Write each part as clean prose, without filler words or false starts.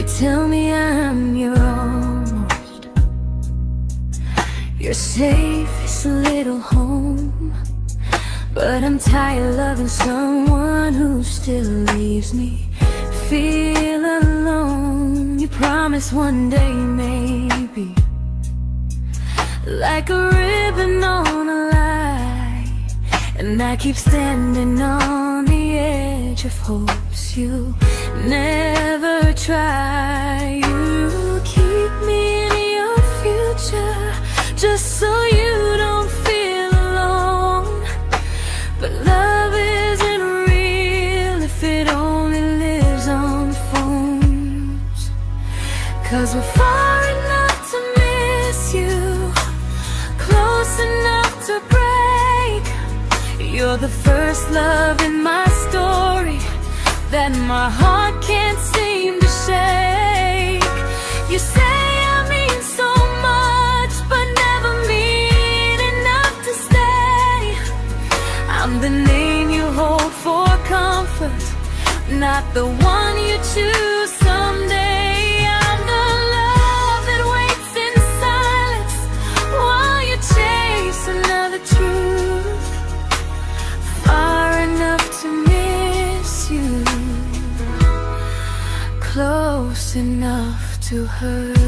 tell me I'm your almost, your safest little home. But I'm tired loving someone who still leaves me feel alone. You promise one day maybe, like a ribbon on a line, and I keep standing on the edge of hopes you never try. You keep me in your future just so you don't feel alone. But love isn't real if it only lives on phones. 'Cause we're far enough to miss you, close enough to break. You're the first love in my story that my heart can't seem to shake. You say I mean so much, but never mean enough to stay. I'm the name you hold for comfort, not the one you choose someday. I'm the love that waits in silence while you chase another truth. Far enough to miss you, close enough to hurt.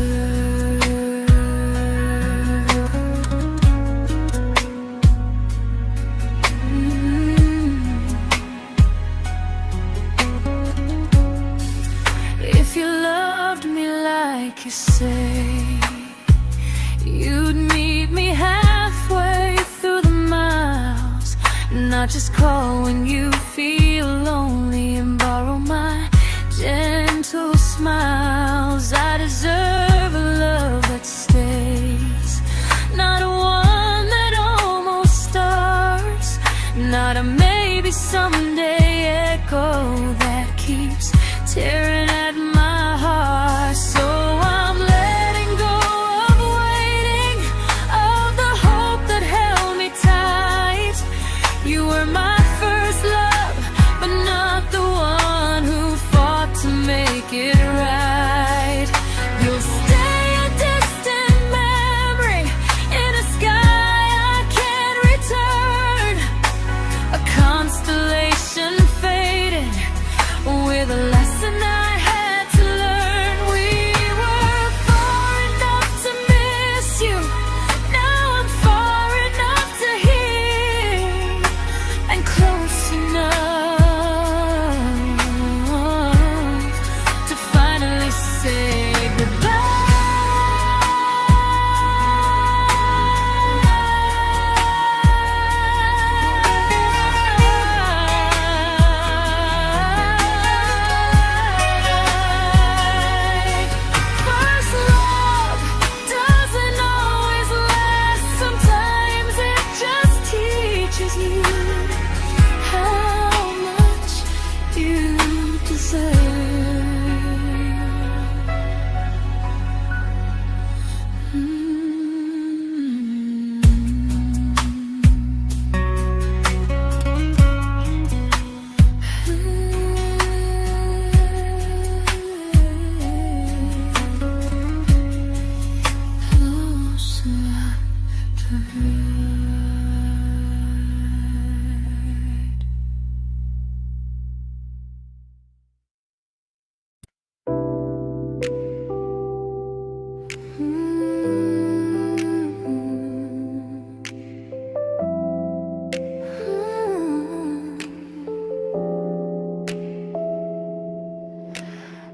If you loved me like you say, you'd meet me halfway through the miles, not just call when you feel lonely and borrow my gentle smiles. I deserve a love that stays, not a one that almost starts, not a maybe someday echo that keeps tearing at my heart. So I'm letting go of waiting, of the hope that held me tight. You were my first love, but not the one who fought to make it right. You'll stay a distant memory in a sky I can't return, a constellation faded with a lesson I had to learn. We were far enough to miss you, now I'm far enough to hear, and close enough to finally say goodbye. First love doesn't always last, sometimes it just teaches you how much you deserve.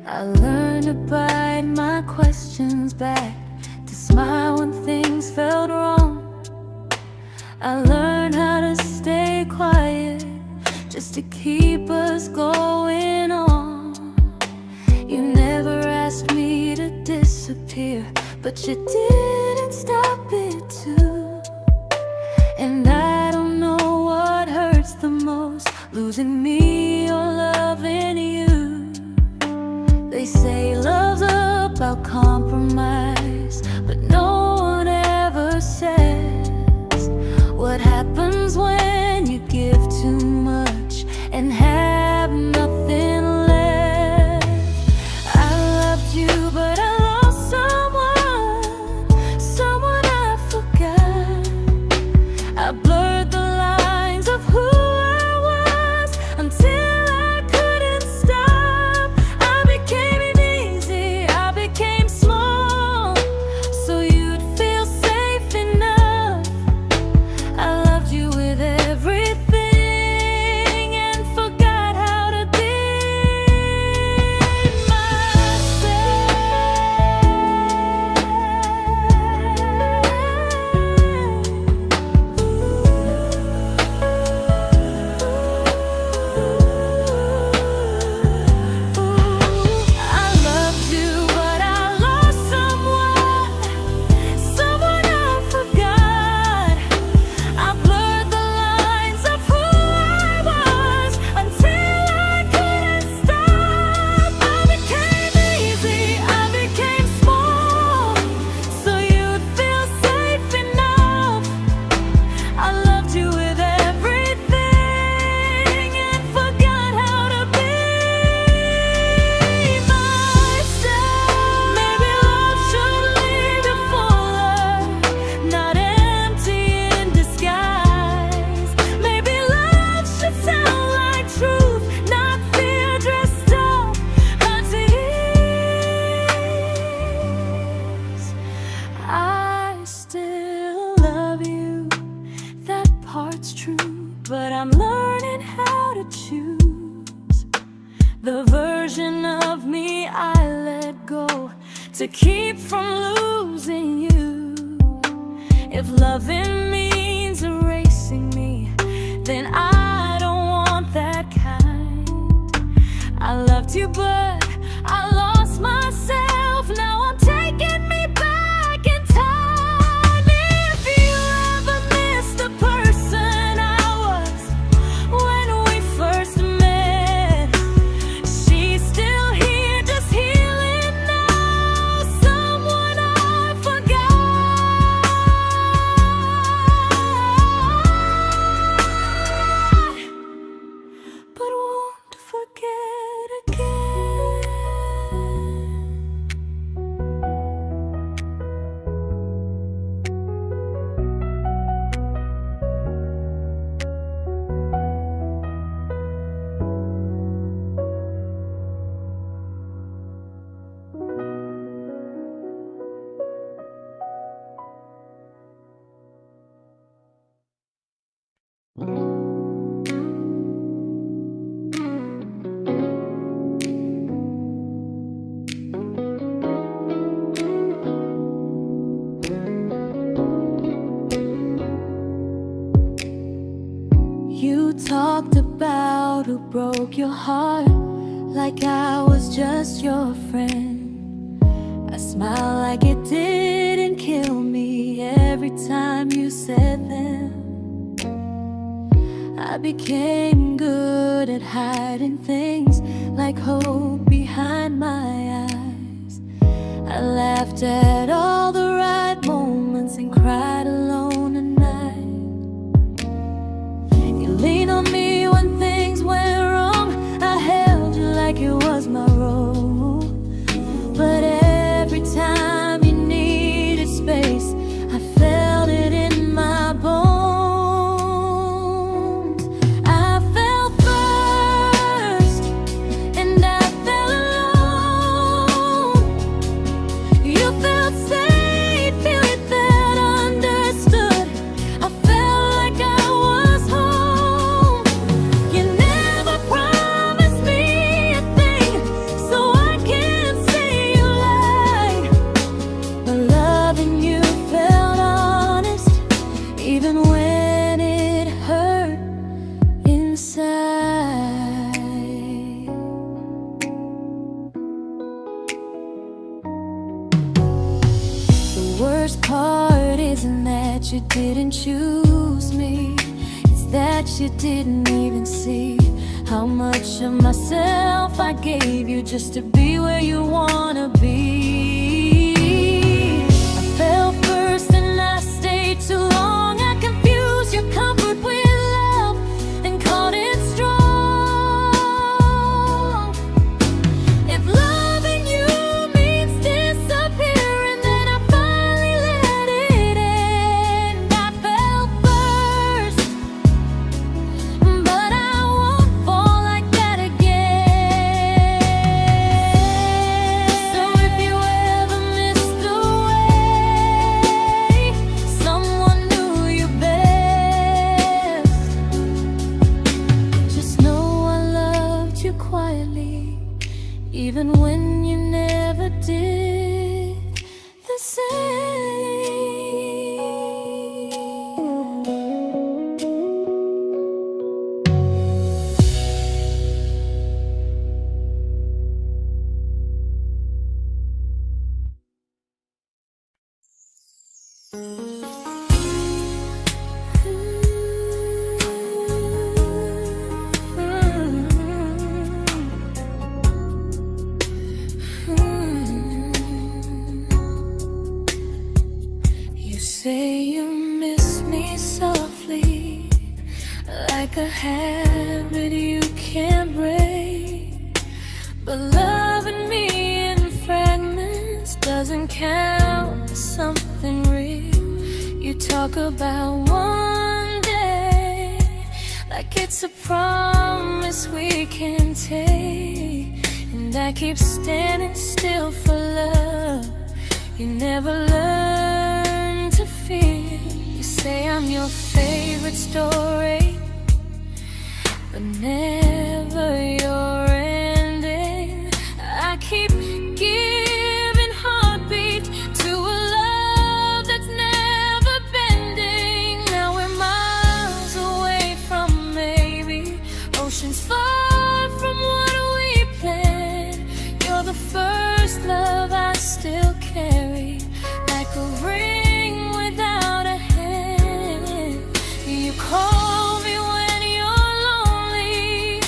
I learned to bite my questions back, to smile when things felt wrong. I learned how to stay quiet, just to keep us going on. You never asked me to disappear, but you didn't stop it too. And I don't know what hurts the most, losing me or loving you. They say love's about compromise, but no one ever says what happens when you give too much and have nothing left. I loved you to keep from losing you. If loving means erasing me, then I don't want that kind. I loved you, but I lost myself. Now I'm taking me back in time. If you ever miss the person I was when we first met, she's still here, just healing now. Someone I forgot, but won't forget again. You talked about who broke your heart, like I was just your friend. I smiled like it didn't kill me every time you said them. I became good at hiding things like hope behind my eyes. I laughed at all the right moments and cried alone at night. You leaned on me when things went wrong. I held you like it was my role. But every time you needed space, I felt it in my bones. I fell first, and I fell alone. You felt safe, you felt understood. I felt like I was home. You never promised me a thing, so I can't say you lied. But loving you felt honest, even when it hurt inside. The worst part isn't that you didn't choose me, it's that you didn't even see how much of myself I gave you just to be where you wanna be. I fell first and I stayed too long. I confused your comfort with love and called it strong. If loving you means disappearing, then I finally let it end. I fell first, but I won't fall like that again. So if you ever missed the way someone knew you best, just know I loved you quietly, even when you never did the same. You say you miss me softly, like a habit you can't break. But loving me in fragments doesn't count as something real. You talk about one day like it's a promise we can take, and I keep standing still for love. You never learn to feel. You say I'm your favorite story, but never your ending. I keep giving heart a ring without a hand. You call me when you're lonely,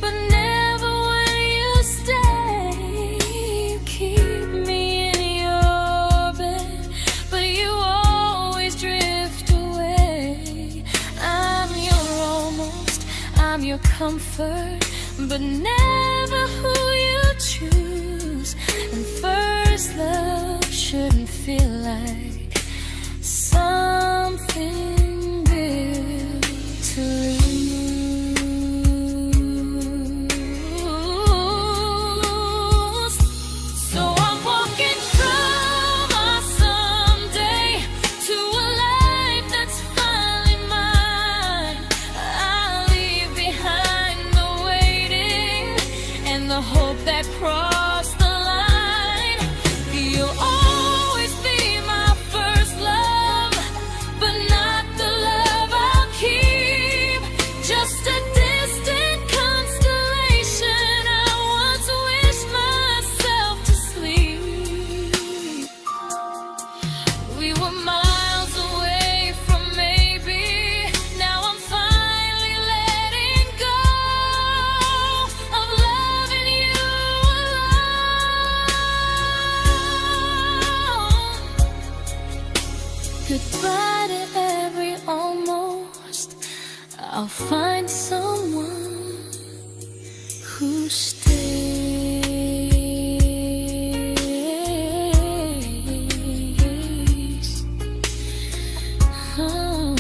but never when you stay. You keep me in your bed, but you always drift away. I'm your almost, I'm your comfort, but never who you choose. And first love shouldn't feel like something built to lose. So I'm walking through my someday to a life that's finally mine. I'll leave behind the waiting and the hope that crossed the line. You'll always be my first love, but not the love I'll keep. Just a distant constellation I once wished myself to sleep. We were miles away from maybe. Now I'm finally letting go of loving you alone. Goodbye to every almost. I'll find someone who stays. Oh.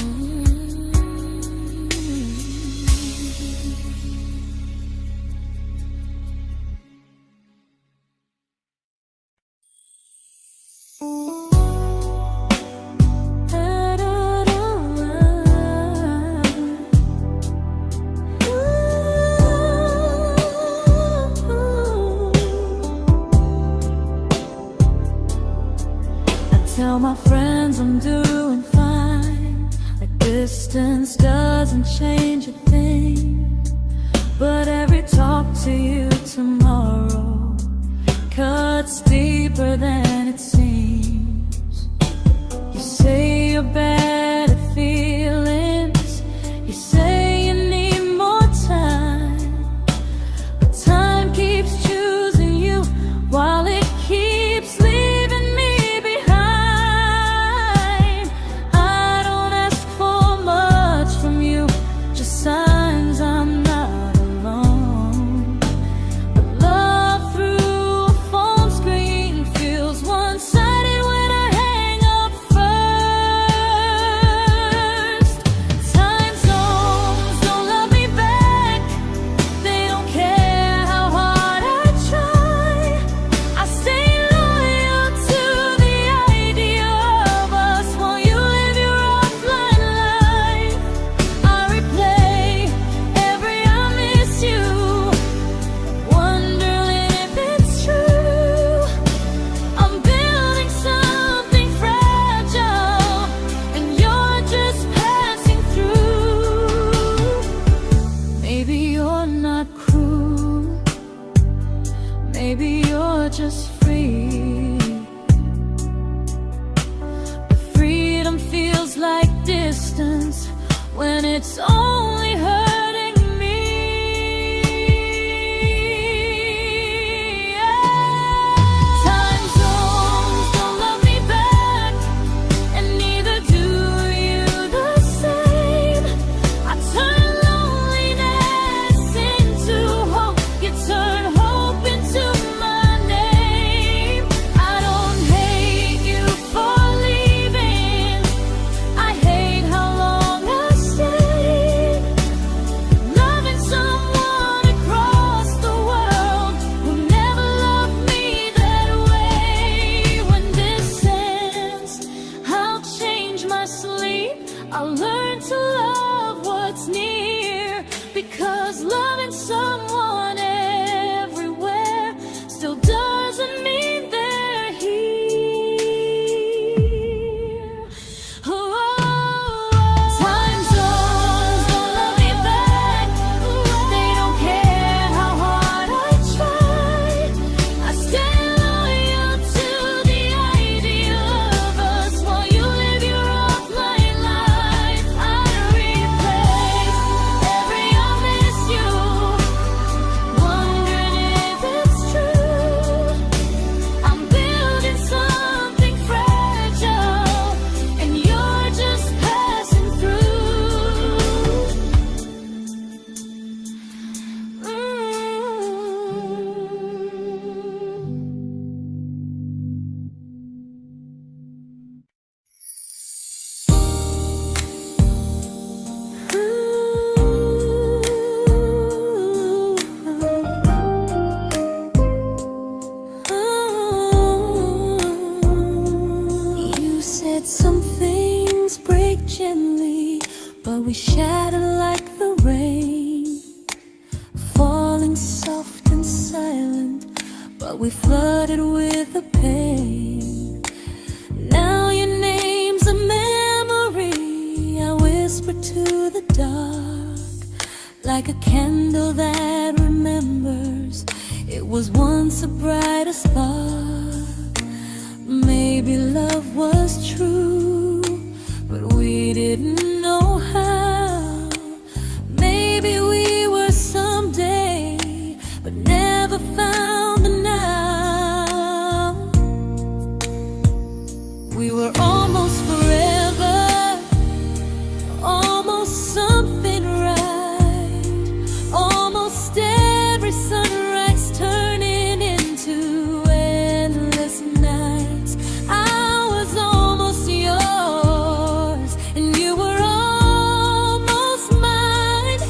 Tell my friends I'm doing fine, like distance doesn't change a thing. But every talk to you tomorrow cuts deeper than it seems. You say you're bad at feelings, you say you need more time, but time keeps choosing you while it keeps leaving me behind. I don't ask for much from you, just signs I'm not alone. But love through a phone screen feels one-sided when I hang up first. Time zones don't love me back, they don't care how hard I try. I stay loyal to the idea of us while you live your offline life. I replay every I miss you, wondering if it's true. I'm building something fragile, and you're just passing through. Maybe you're not cruel, maybe you're just free. But freedom feels like distance when it's only hurting me. Time zones don't love me back, and neither do you the same. I turn loneliness into hope, you turn hope into my name. I don't hate you for leaving, I hate how long I stayed. we shattered like the rain, falling soft and silent, but we flooded with the pain. Now your name's a memory I whisper to the dark, like a candle that remembers it was once a brighter spark. Maybe love was true, but we didn't know how. Maybe we were someday, but never found the now. We were almost forever, almost something right, almost every sunrise turning into endless nights. I was almost yours, and you were almost mine,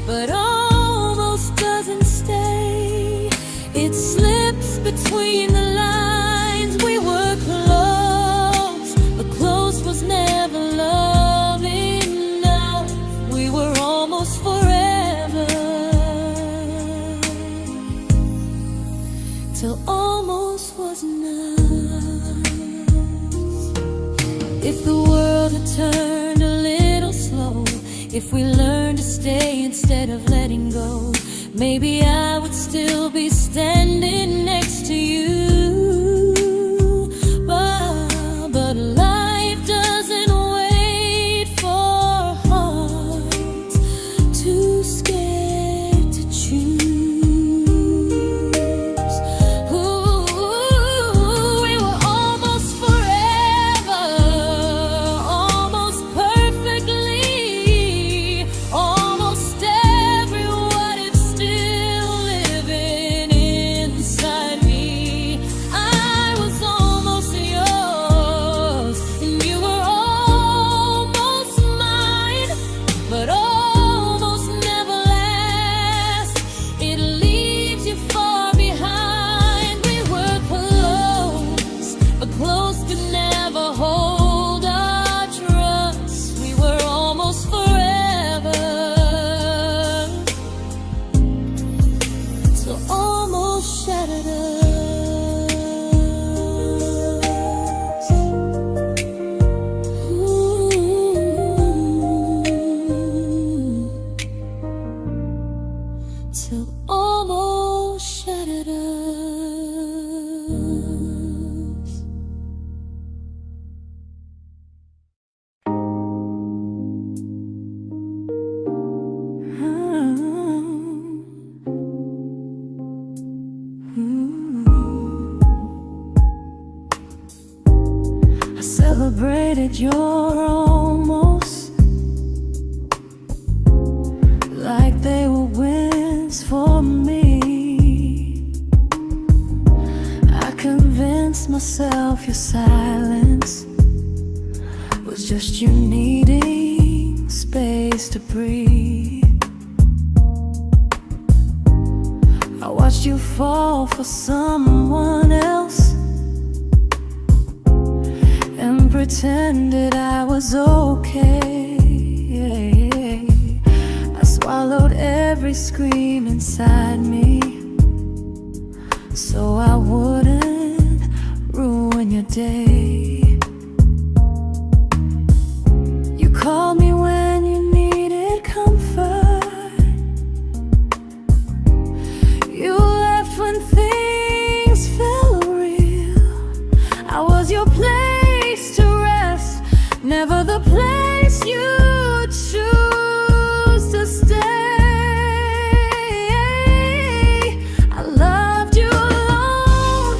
but almost doesn't stay. It slips between the lines. We were close, but close was never love enough. We were almost forever, till almost was enough. If the world had turned a little slow, if we learned to stay instead of letting go, maybe I would still be standing next to you. But life doesn't wait for hearts too scared to choose. Ooh, we were almost forever, almost perfectly, almost every what if still living inside me. I was almost yours, and you were almost mine, but almost never lasts. It leaves you far behind. We were close, but close could never hold our trust. We were almost forever, so almost shattered us. Ooh, till almost shattered us. I celebrated your almost like they were wins for me. I convinced myself your silence was just you needing space to breathe. I watched you fall for someone else and pretended I was okay. I swallowed every scream inside me so I wouldn't ruin your day. You called me when you needed comfort. You left when things felt real. I was your place to rest, never the place you choose to stay. I loved you alone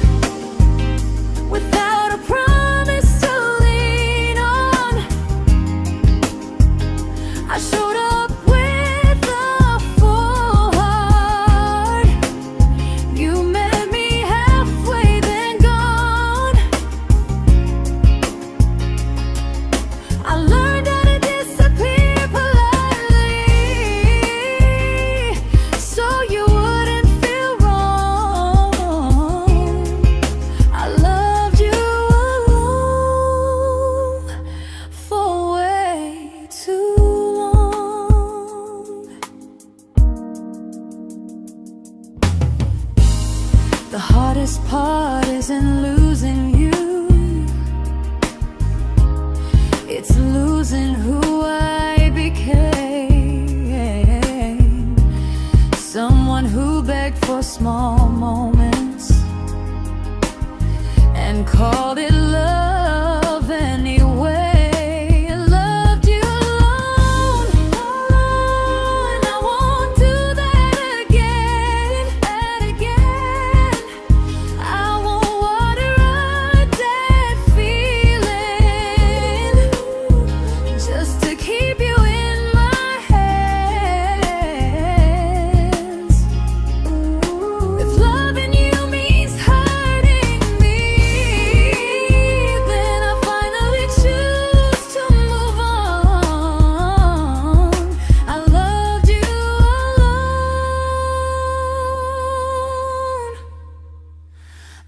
heart isn't losing you, it's losing who I became. Someone who begged for small moments and called it love anyway. Loved you alone, alone. I won't do that again, and again. I won't water a dead feeling just to keep you in my hands. If loving you means hurting me, then I finally choose to move on. I loved you alone,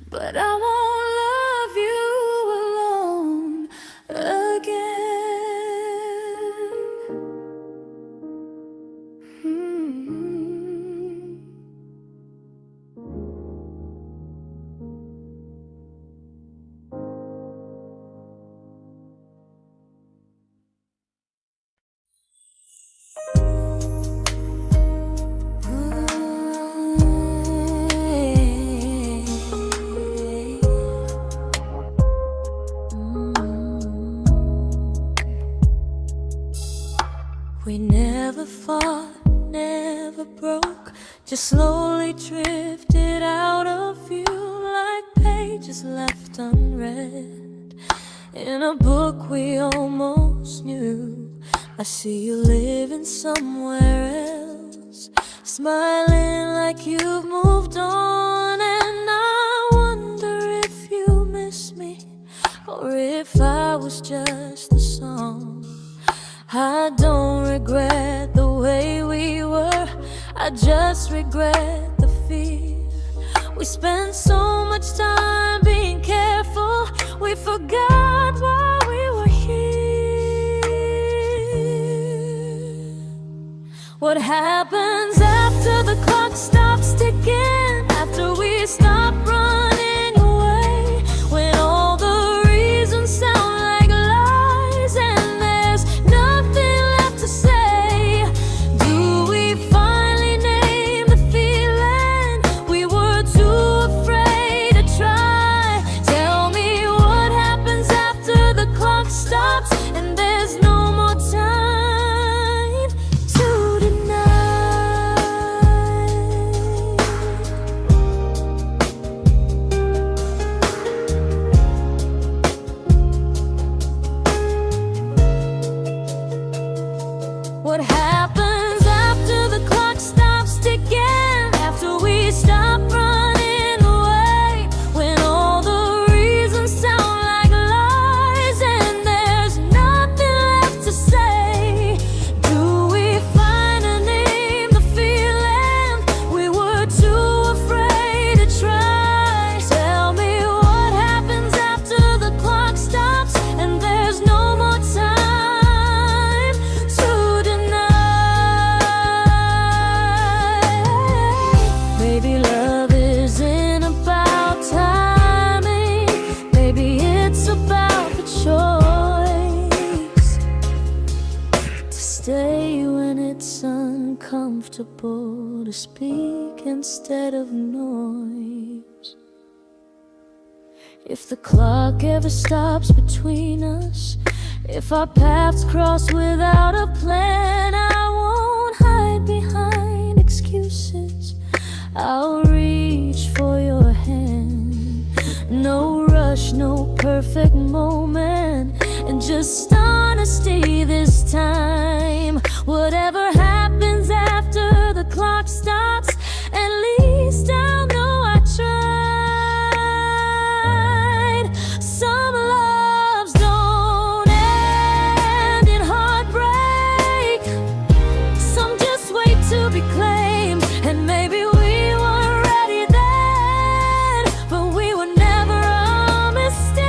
but I won't love you alone again. We never fought, never broke, just slowly drifted out of view like pages left unread in a book we almost knew. I see you living somewhere else, smiling like you've moved on, and I wonder if you miss me or if I was just a song. I don't regret the way we were, I just regret the fear. We spent so much time being careful, we forgot why we were here. What happens after the clock stops ticking, after we stop running away, when all the reasons sound like lies and there's nothing left to say? Do we finally name the feeling we were too afraid to try? Tell me what happens after the clock stops and there's no more time to deny. What happens after the clock stops ticking, after we stop running away, when all the reasons sound like lies and there's nothing left to say? Do we finally name the feeling we were too afraid to try? Tell me what happens after the clock stops and there's no more time to deny. Maybe love isn't about timing, maybe it's about the choice to stay when it's uncomfortable, to speak instead of noise. If the clock ever stops between us, if our paths cross without a plan, I won't hide behind excuses, I'll reach for your hand. No rush, no perfect moment, and just honesty this time. Whatever happens after the clock stops, at least I'll know I tried. Some loves don't end in heartbreak, some just wait to be claimed, and maybe we weren't ready then, but we were never a mistake.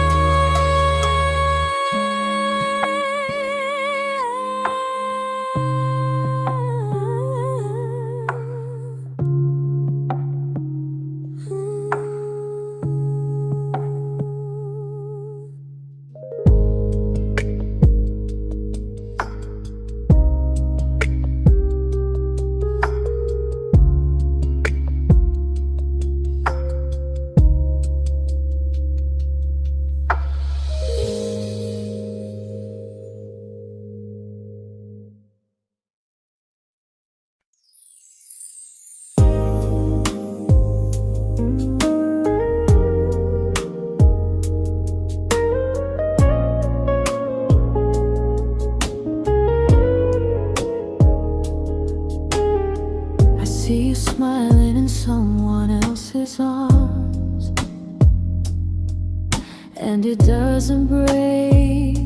and it doesn't break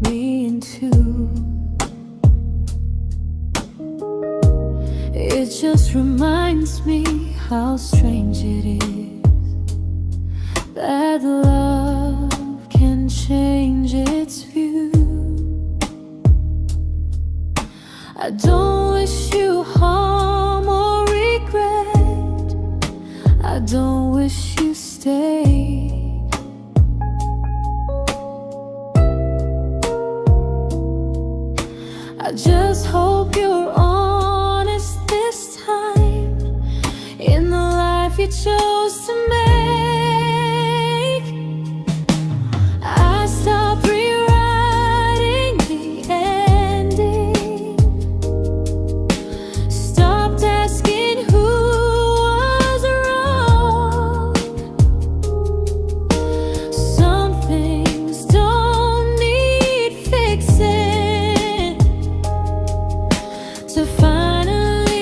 me in two. It just reminds me how strange it is that love can change its view. I don't wish you harm or regret. I don't wish you stay. I just hope you're honest this time in the life you chose to make. I stopped rewriting the ending, stopped asking who was wrong. Some things don't need fixing to finally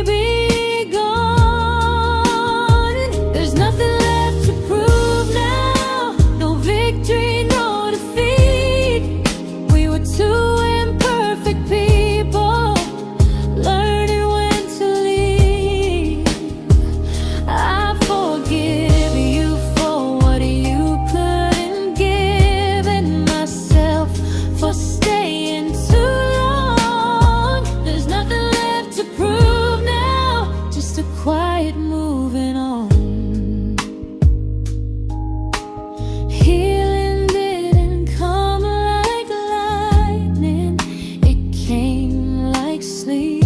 be gone. There's nothing left to prove now, no victory, no defeat. We were two imperfect people, learning when to leave. I forgive you for what you couldn't give, and myself for staying too long. There's nothing left to prove now, just a quiet moving on. Healing didn't come like lightning, it came like sleep.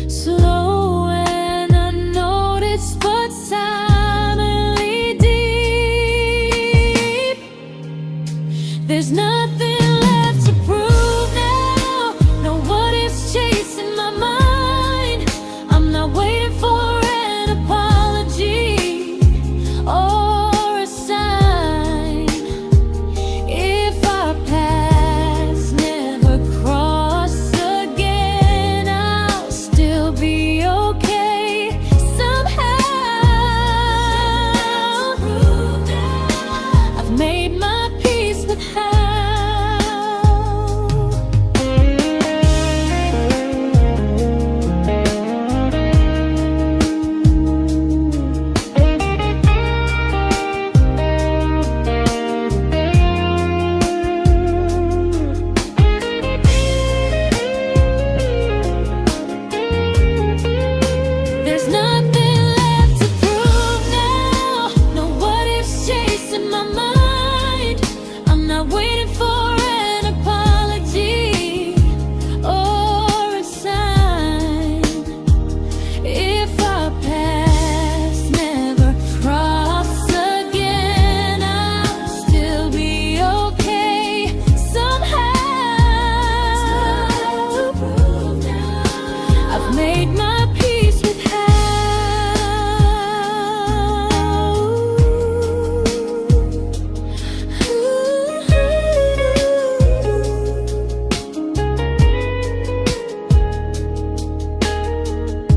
Slow and unnoticed, but silently deep. There's nothing left to prove now, no what ifs chasing my mind. I'm not waiting for an apology or a sign. If our paths never cross again, I'll still be okay somehow. I've made my peace with how. There's nothing left to prove now, no what ifs chasing my mind. I'm not waiting for an apology or a sign. If our paths never cross again, I'll still be okay somehow. I've made my peace with how.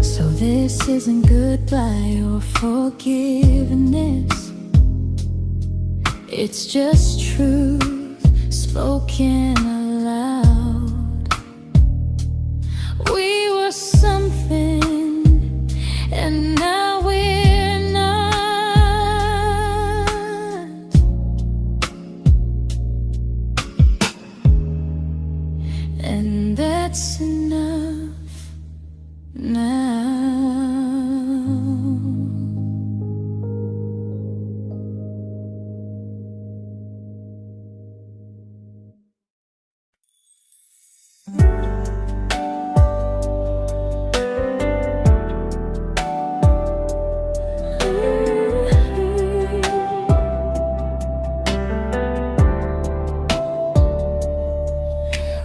So this isn't goodbye or forgiveness, it's just truth spoken aloud. We were something, and now we're not. And that's enough now.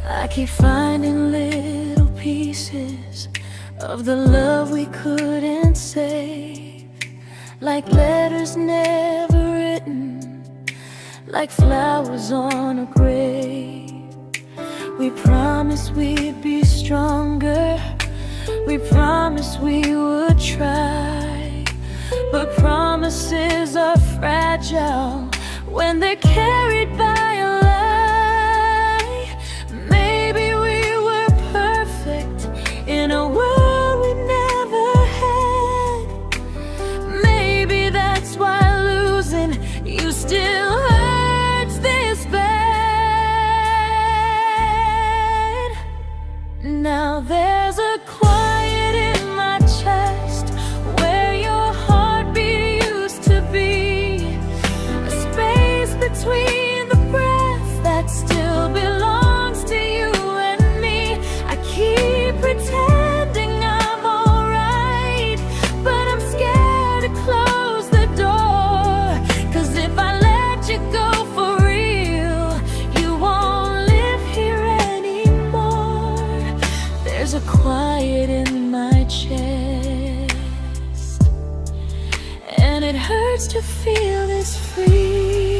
I keep finding little pieces of the love we couldn't save, like letters never written, like flowers on a grave. We promised we'd be stronger, We promised we would try, but promises are fragile when they're carried by a lie. Maybe we were perfect in a world we never had. Maybe that's why losing you still hurts this bad. Now there's a quiet in my chest where your heartbeat used to be, a space between the breath that still belongs to you and me. I keep pretending I'm alright, but I'm scared to close the door, 'cause if I let you go for real, you won't live here anymore. There's a quiet in my chest, and it hurts to feel this free.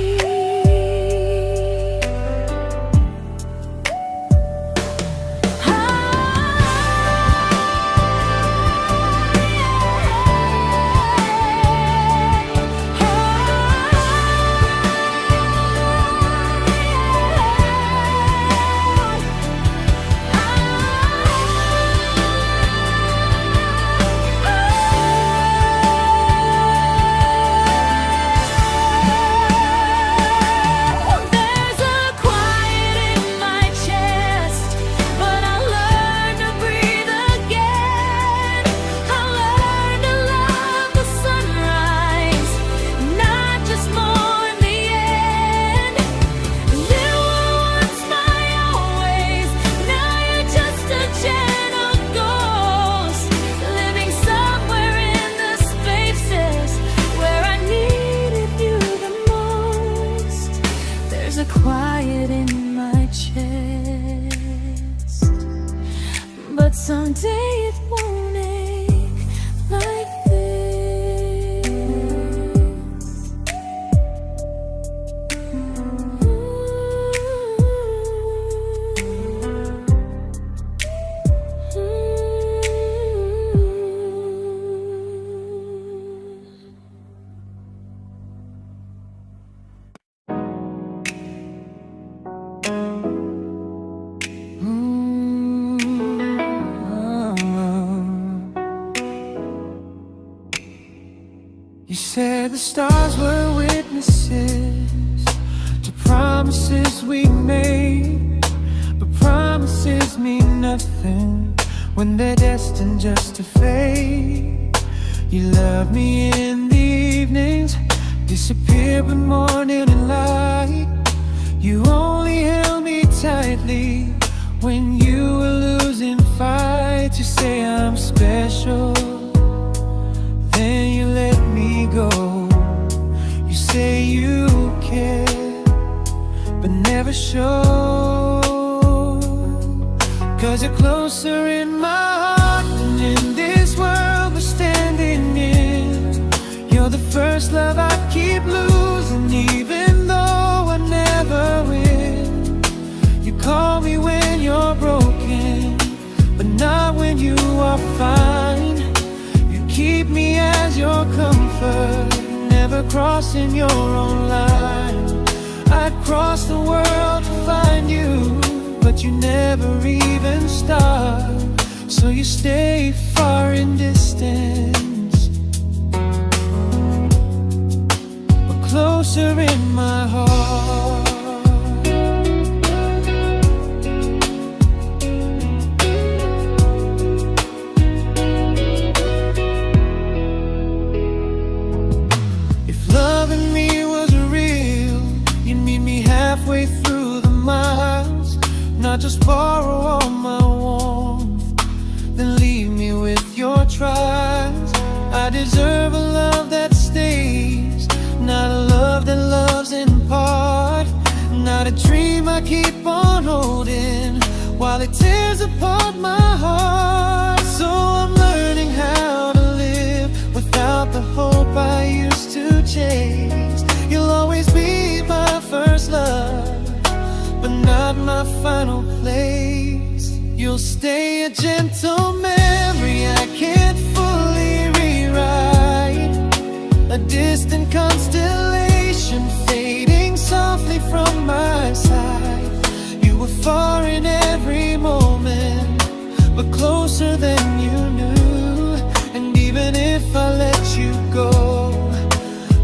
There's a quiet in my chest, but someday it won't ache like this. You said the stars were witnesses to promises we made, but promises mean nothing when they're destined just to fade. You love me in the evenings, disappear when morning and light. You only held me tightly when you were losing fights. You say I'm special, then you let me go. You say you care, but never show. 'Cause you're closer in my heart than in this world we're standing in. You're the first love I keep losing, even though I never win. You call me when you're broken, but not when you are fine. Keep me as your comfort, never crossing your own line. I'd cross the world to find you, but you never even start. So you stay far in distance, but closer in my heart. Halfway through the miles, not just borrow all my warmth, then leave me with your trials. I deserve a love that stays, not a love that loves in part. Not a dream I keep on holding while it tears apart my heart. So I'm learning how to live without the hope I used to chase. You'll always be my first love, but not my final place. You'll stay a gentle memory closer than you knew. And even if I let you go,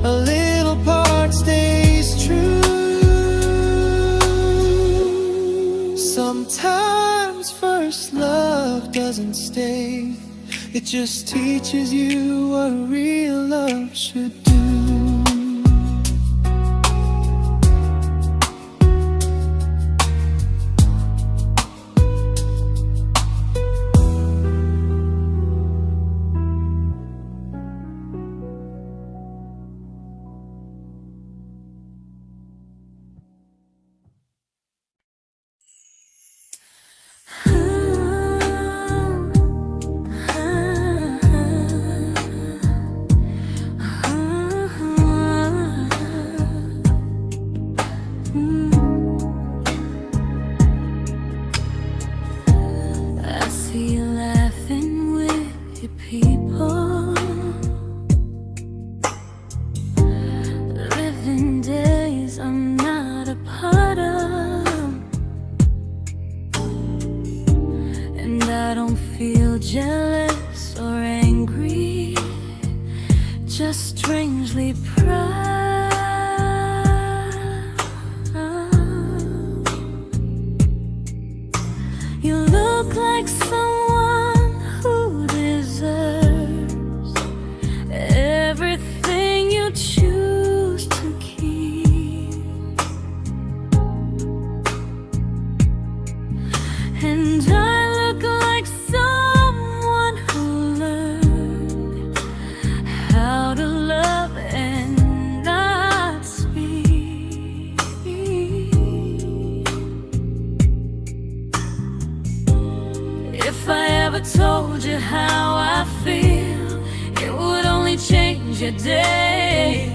a little part stays true. Sometimes first love doesn't stay, it just teaches you what real love should do. Jealous or angry, just strangely proud. You look like someone who deserves everything you choose to keep. And I look like someone who learned how to love and not speak. If I ever told you how I feel, it would only change your day.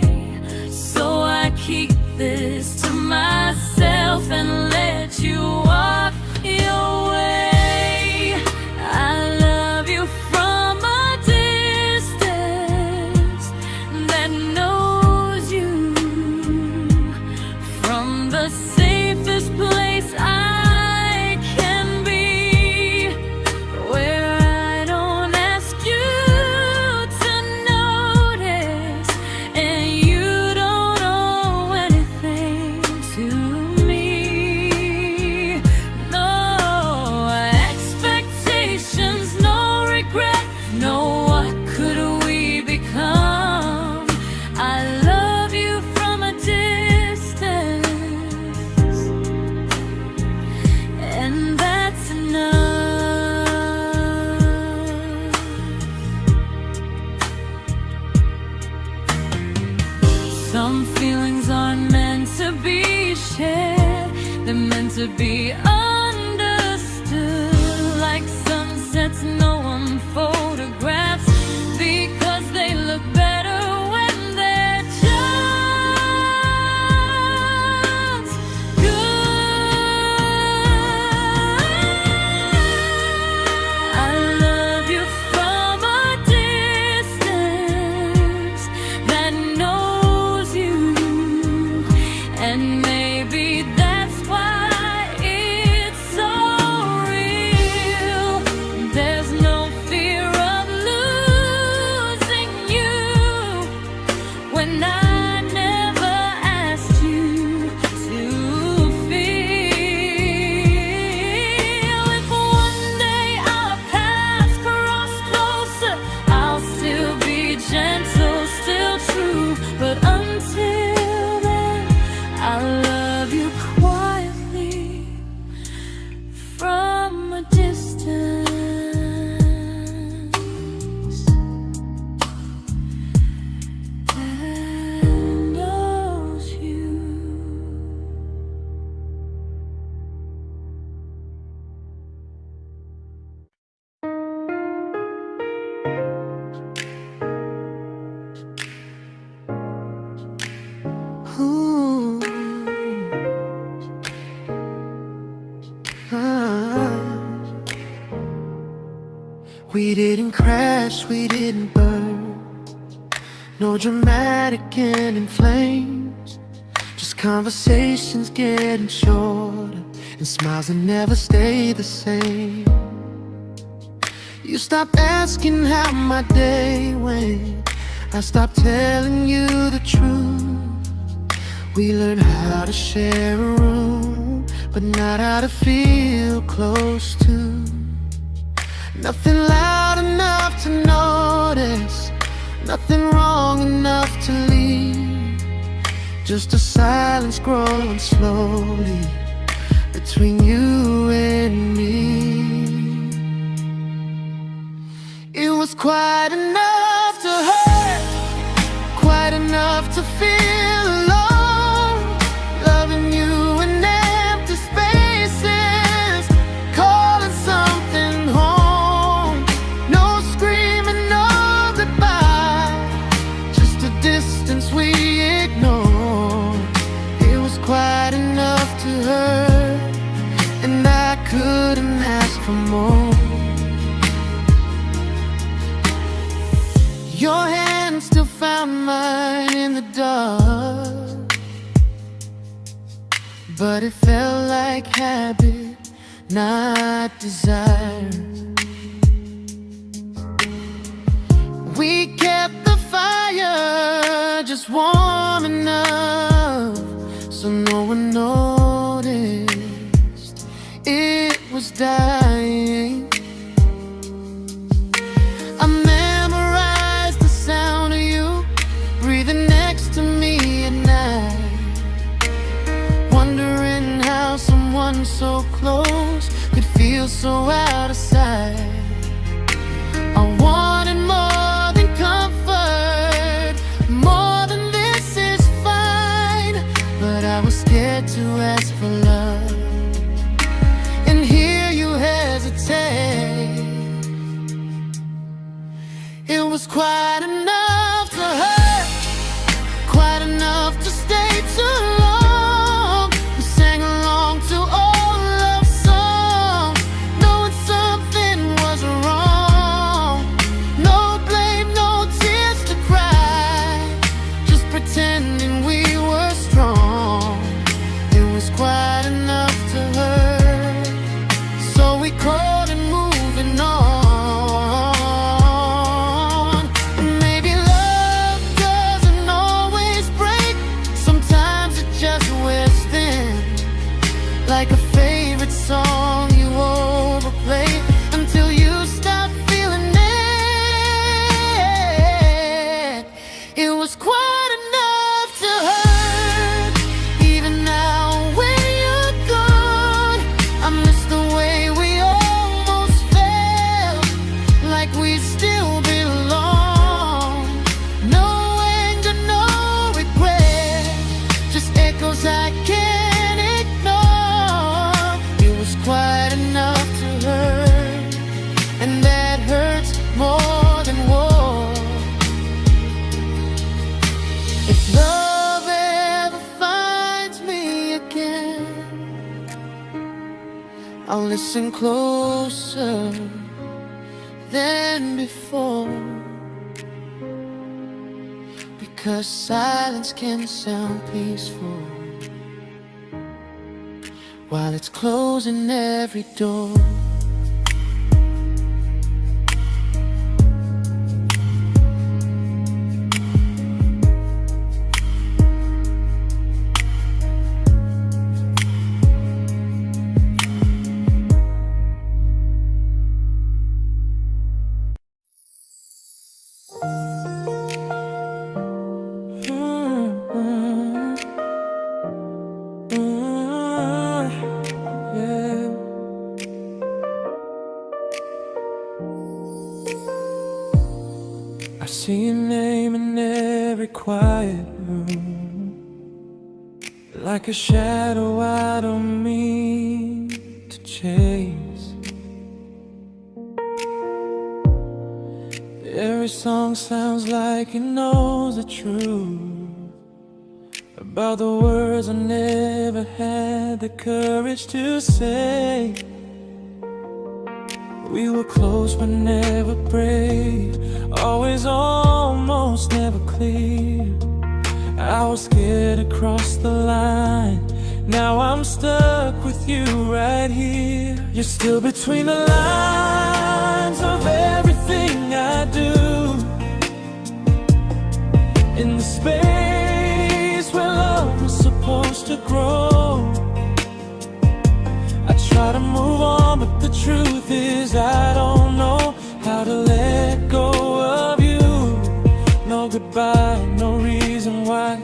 So I keep this to myself and let you walk your way. I love you from a distance that knows you, from the safest place I can be, where I don't ask you to notice and you don't owe anything to me. No expectations, no regret, no what could we become. I love you from a distance, and that's enough. Some feelings aren't meant to be shared, they're meant to be understood. Like sunsets no one photographs, because they look better when they're just good. I love you from a distance that knows you, and maybe that's why it's so real. There's no fear of losing you when I never asked you to feel. If one day our paths cross closer, I'll still be gentle, still true. But until then, I love you quietly from a distance that knows you. Ooh. Ah. We didn't crash, we didn't burn, no dramatic end in flames, just conversations getting shorter and smiles that never stay the same. You stopped asking how my day went. I stopped telling you the truth. We learned how to share a room, but not how to feel close to. Nothing loud enough to notice, nothing wrong enough to leave. Just a silence growing slowly between you and me. It was quite enough to hurt, quite enough to feel alone. Loving you in empty spaces, calling something home. No screaming, no goodbye, just a distance we ignored. It was quite enough to hurt, and I couldn't ask for more. Your hand still found mine in the dark, but it felt like habit, not desire. We kept the fire just warm enough so no one noticed it was dying. So close could feel so out of sight. I wanted more than comfort, more than this is fine, but I was scared to ask for love, and here you hesitate. It was quite enough to hurt, quite enough to stay too long. We sang along to all love songs, knowing something was wrong. No blame, no tears to cry, just pretending we were strong. It was quite enough to hurt, so we called and moving on. Like a favorite song you overplay until you stop feeling it. It was quite enough to hurt. Even now when you're gone, I miss the way we almost felt, like we still belong. No anger, no regret, just echoes I can't. Quite enough to hurt, and that hurts more than war. If love ever finds me again, I'll listen closer than before, because silence can sound peaceful while it's closing every door. I see your name in every quiet room, like a shadow I don't mean to chase. Every song sounds like it knows the truth about the words I never had the courage to say. We were close but never brave, always almost never clear. I was scared to cross the line, now I'm stuck with with you right here. You're still between the lines of everything I do, in the space where love was supposed to grow. I try to move on, but the truth is I don't know how to let go of you. No goodbye, no reason why,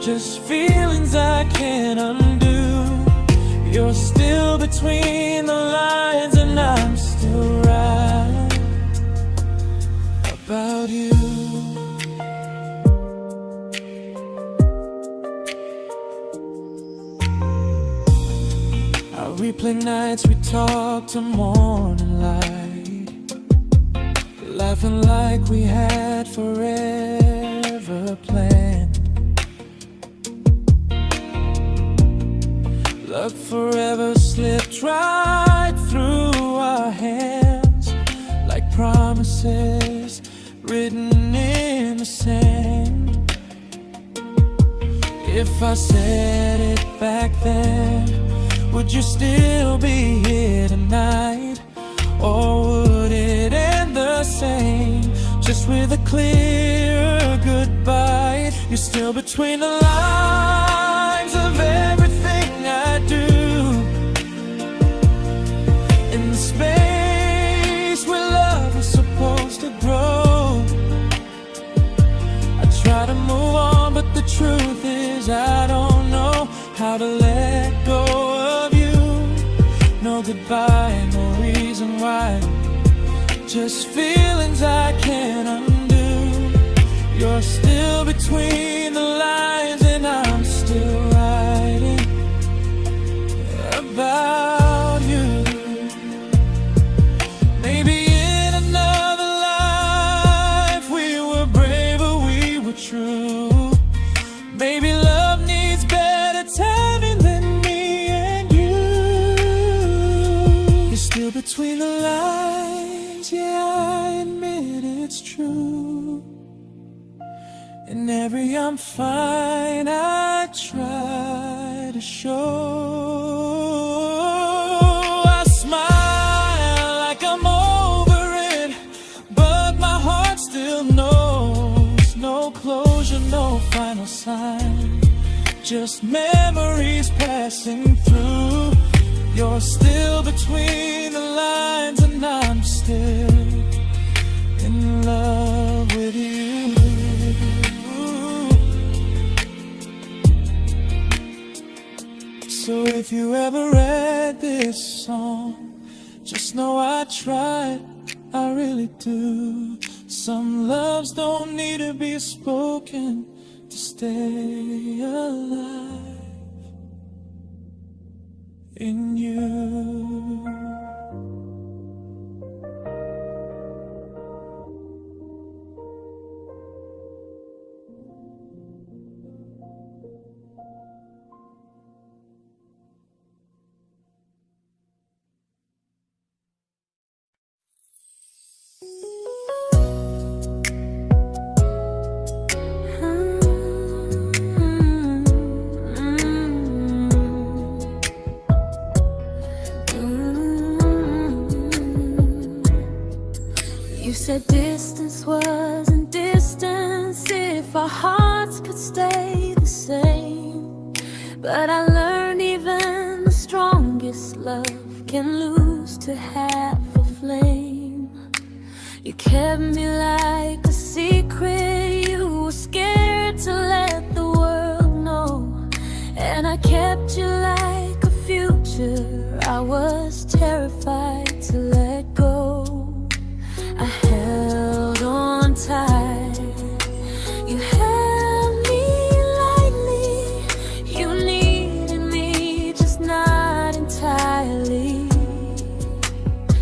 just feelings I can't undo. You're still between the lines and I'm still right about you. I replay nights we talk to morning light, laughing like we had forever planned. Luck forever slipped right through our hands, like promises written in the sand. If I said it back then, would you still be here tonight? Or would it end the same, just with a clear goodbye? You're still between the lines of everything I do, in the space where love was supposed to grow. I try to move on, but the truth is I don't know how to let go of you. No goodbye, no reason why, just feelings I can't undo. You're still between the lines and I'm still writing about you. Maybe in another life we were braver, we were true. Maybe love needs better timing than me and you. You're still between the lines, yeah, I admit it's true. In every I'm fine I try to show. I smile like I'm over it, but my heart still knows. No closure, no final sign, just memories passing through. You're still between the lines and I'm still in love with you. So if you ever read this song, just know I tried, I really do. Some loves don't need to be spoken to stay alive in you. You said distance wasn't distance if our hearts could stay the same. But I learned even the strongest love can lose to half a flame. You kept me like a secret, you were scared to let the world know. And I kept you like a future, I was terrified to let go. I held on tight, you held me lightly. You needed me, just not entirely.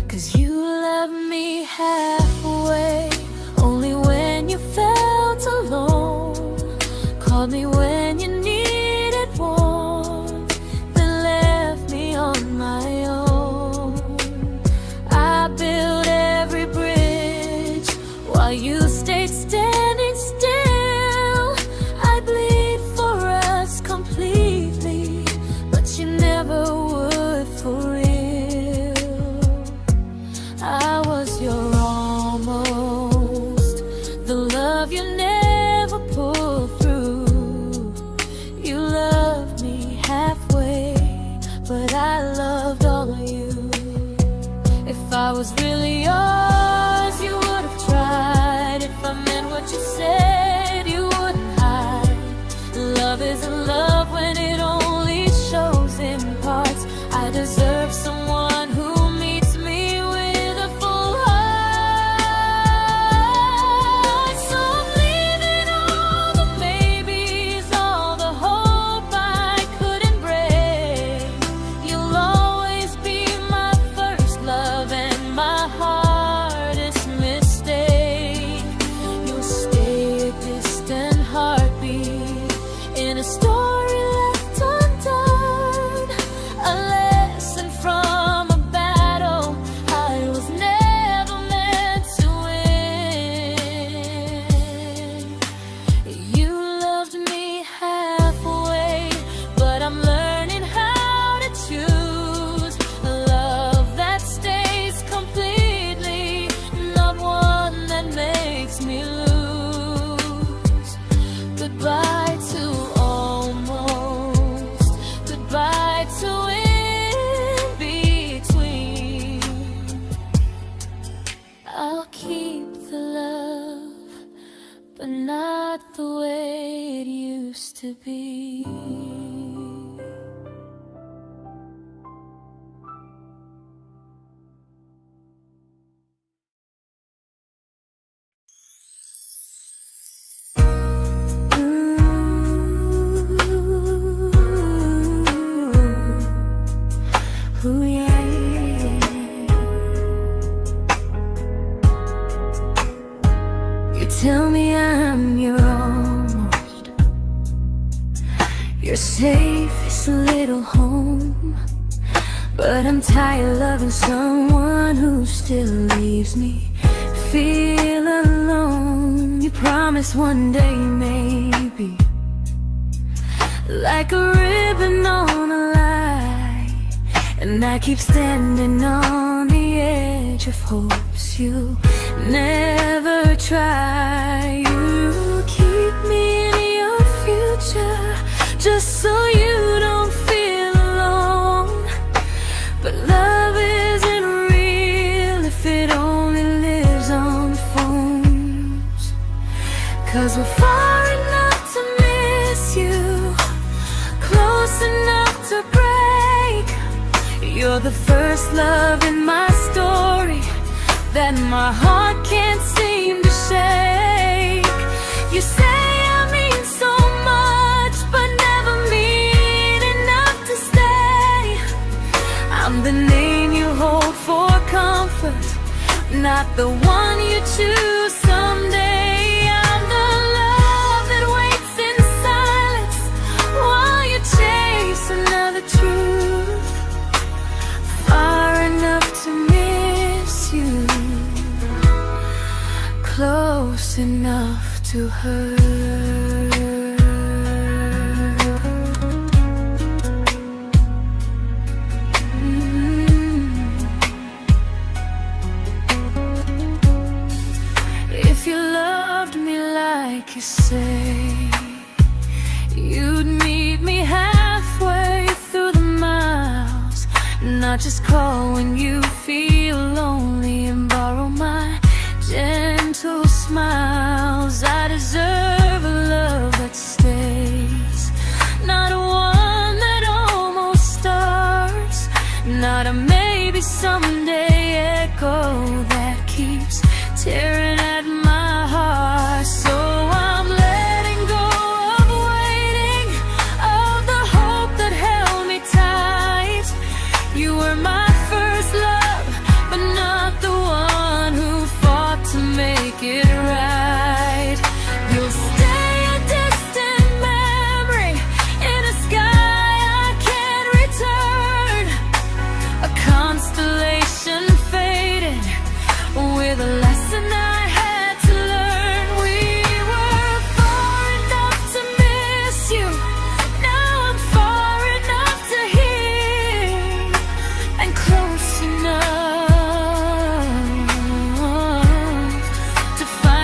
'Cause you left me halfway love you never pulled through. You loved me halfway, but I loved all of you. If I was really yours, you would have tried. If I meant what you said, you wouldn't hide. Love isn't love when it only shows in parts. I deserve someone who meets me with a full heart. So I'm leaving all the maybes, all the hope I couldn't break. You'll always be my first love and my hardest mistake. You'll stay a distant heartbeat in a story left undone, a lesson from a battle I was never meant to win. You loved me halfway, but I'm learning how to choose a love that stays completely, not one that makes me lose. Goodbye to almost, goodbye to in between. I'll keep the love, but not the way it used to be. Ooh, yeah, yeah. You tell me I'm your almost, your safest little home, but I'm tired loving someone who still leaves me feel alone. You promise one day maybe, like a ribbon on a line, and I keep standing on the edge of hopes you never try. You keep me in your future just so you don't feel alone. But love isn't real if it only lives on phones. 'Cause we're far enough to miss you, close enough to break. You're the first love in my story that my heart can't seem to shake. You say I mean so much, but never mean enough to stay. I'm the name you hold for comfort, not the one you choose someday. I'm the love that waits in silence while you chase another truth. Far enough to miss you, close enough to hurt. If you loved me like you say, you'd meet me halfway through the miles, not just call when you feel lonely and borrow my gentle smiles. I deserve a love that stays, not one that almost starts, not a maybe someday echo that keeps tearing at my heart. So I'm letting go of waiting, of the hope that held me tight. You were my first love, but not the one who fought to make it right. You'll stay a distant memory in a sky I can't return, a constellation faded with a lesson I had to learn. We were far enough to miss you, now I'm far enough to hear, and close enough to find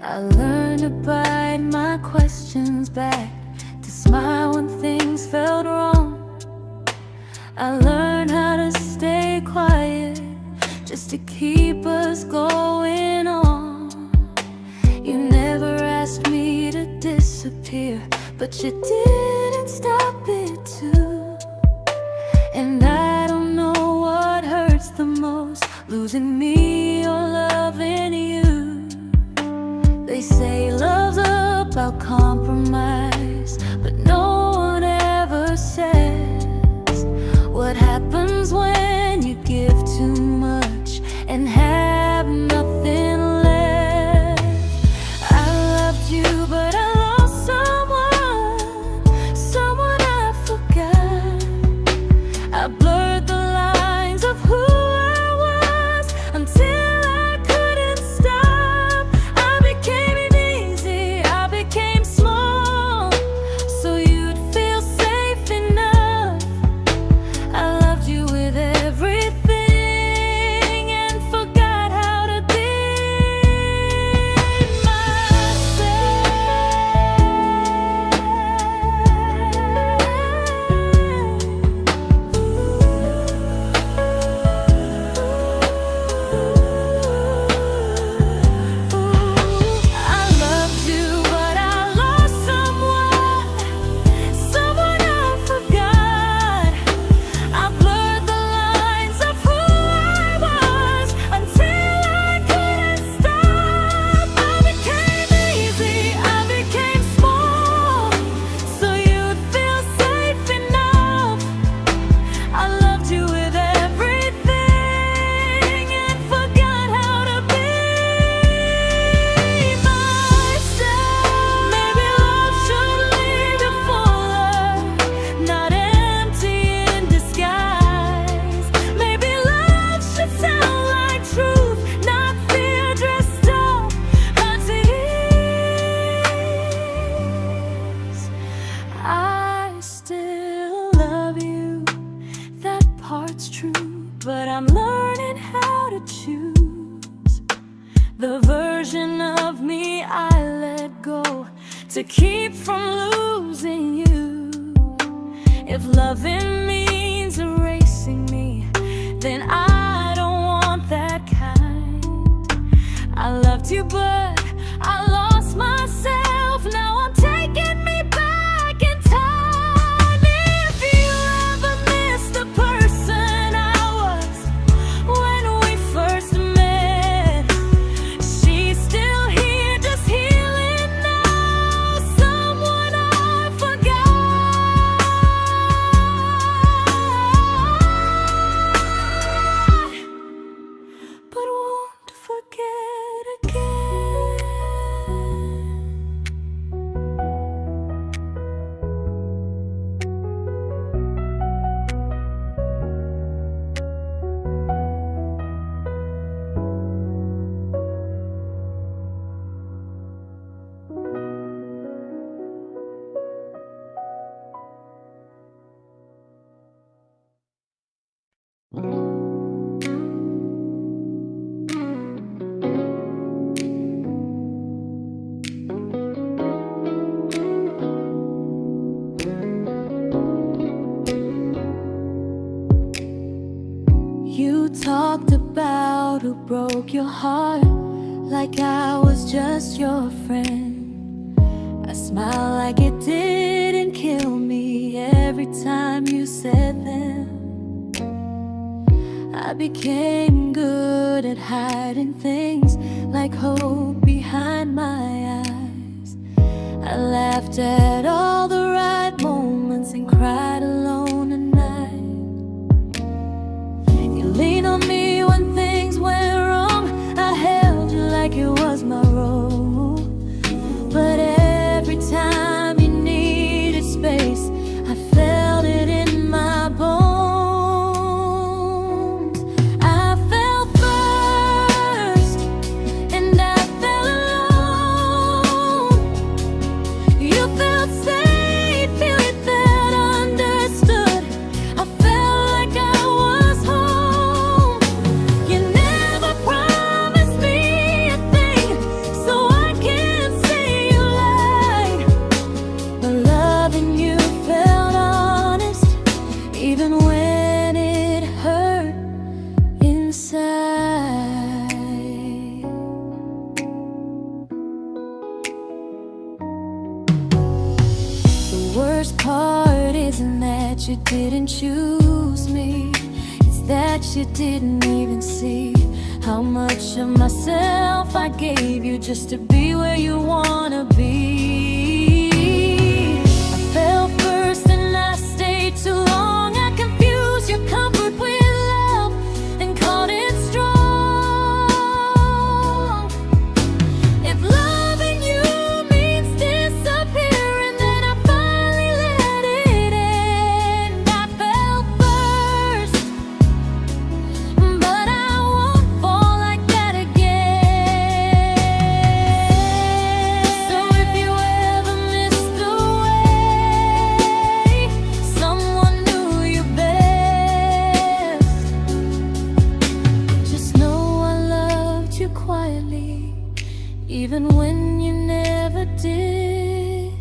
I learned to bite my questions back, to smile when things felt wrong. I learned how to stay quiet, just to keep us going on. You never asked me to disappear, but you didn't stop it too. And I don't know what hurts the most, losing me or loving you. They say love's about compromise, but no one ever says what happens when you give too much and have nothing left. I loved you, but I lost someone I forgot. I blurred the lines of who I was until I couldn't stop. I became easy, I became small, so you'd feel safe enough. I loved you with everything and forgot how to be I loved you, but I lost someone I forgot. I blurred the lines of who I was until I couldn't stop. I became easy, I became small, so you'd feel safe enough. I loved you with everything and forgot how to be myself. Maybe love should leave you fuller, not empty in disguise. Maybe love should sound like truth, not fear dressed up as ease. I still love you, that part's true, but I'm learning how to choose the version of me I let go to keep from losing you. If loving means erasing me, then I don't want that kind. I loved you, but I lost myself. Now I'm taking me back in time. If you ever miss the person I was when we first met, she's still here, just healing now. Someone I forgot, but won't forget again. You talked about who broke your heart, like I was just your friend. I smile like it didn't kill me every time you said them. I became good at hiding things like hope behind my eyes. I laughed at all the right moments and cried alone at night. You leaned on me when things went wrong. I held you like it was my role. But every time you needed space, I felt it in my bones. I fell first, and I fell alone. You felt safe. worst part isn't that you didn't choose me, it's that you didn't even see how much of myself I gave you just to be where you wanna be. I fell first and I stayed too long. I confused your comfort with love and called it strong. If loving you means disappearing, then I finally let it end. I fell first, but I won't fall like that again. So if you ever missed the way someone knew you best, just know I loved you quietly, even when you never did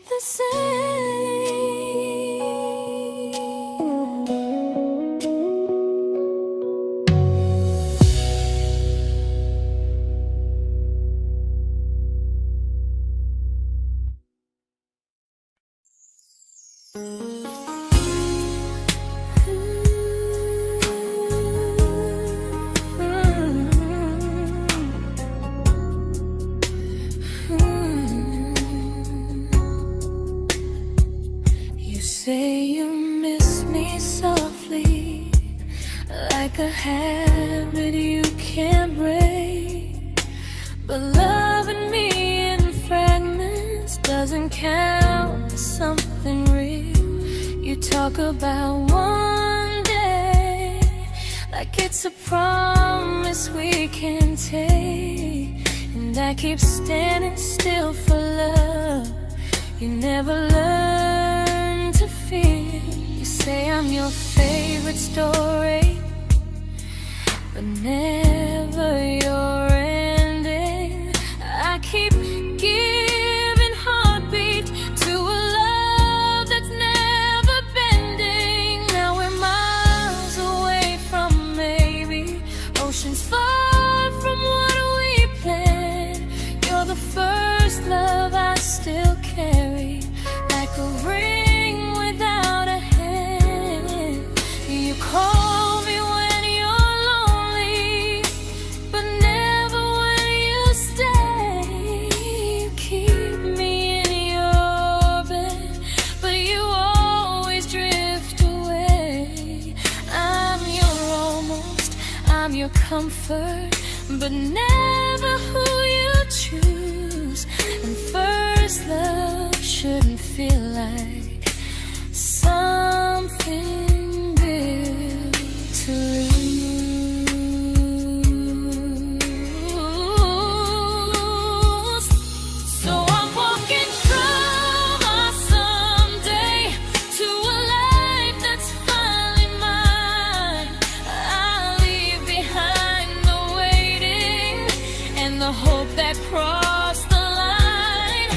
the same. You say you miss me softly, like a habit you can't break. But loving me in fragments doesn't count as something real. You talk about one day like it's a promise we can take, and I keep standing still for love. You never learn to feel. You say I'm your favorite story, but never your ending. I keep giving heartbeat to a love that's never bending. Now we're miles away from maybe oceans far from what we planned. You're the first love I still carry, like a ring without a hand. You call me when you're lonely, but never when you stay. You keep me in your bed, but you always drift away. I'm your almost, I'm your comfort, but never who you choose. And first love shouldn't feel like something built to lose. So I'm walking from my someday to a life that's finally mine. I'll leave behind the waiting and the hope that crossed the line.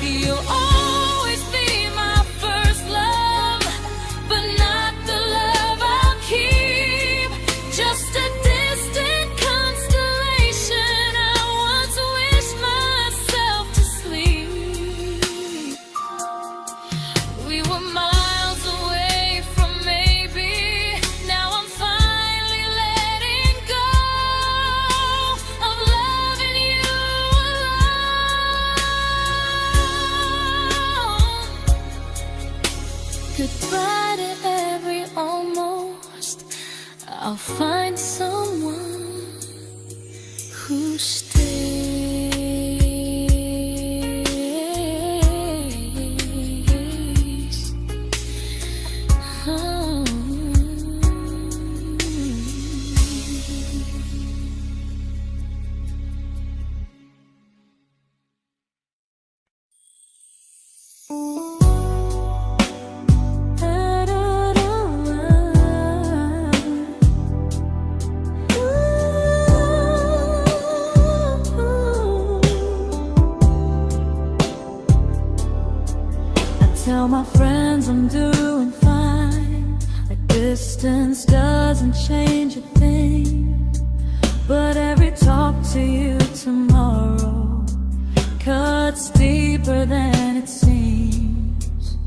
You'll always be my first love, but not the love I'll keep. Just a distant constellation I once wished myself to sleep. We were miles away from maybe. Now I'm finally letting go of loving you alone. Goodbye to every almost. I'll find someone who stays. Oh. Tell my friends I'm doing fine, like distance doesn't change a thing. But every talk to you tomorrow cuts deeper than it seems.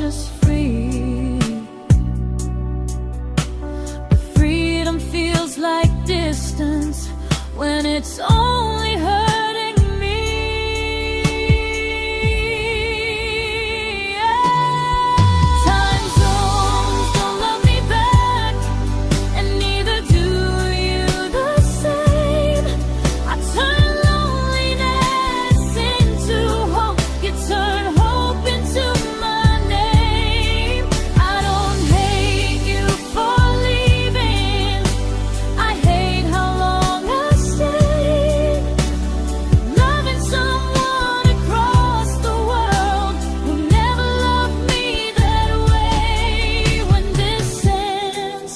just free. But freedom feels like distance when it's only hurting me. Time zones don't love me back, and neither do you the same. I turn loneliness into hope, you turn hope into my name. I don't hate you for leaving, I hate how long I stayed. Loving someone across the world who never loved me that way. When this ends,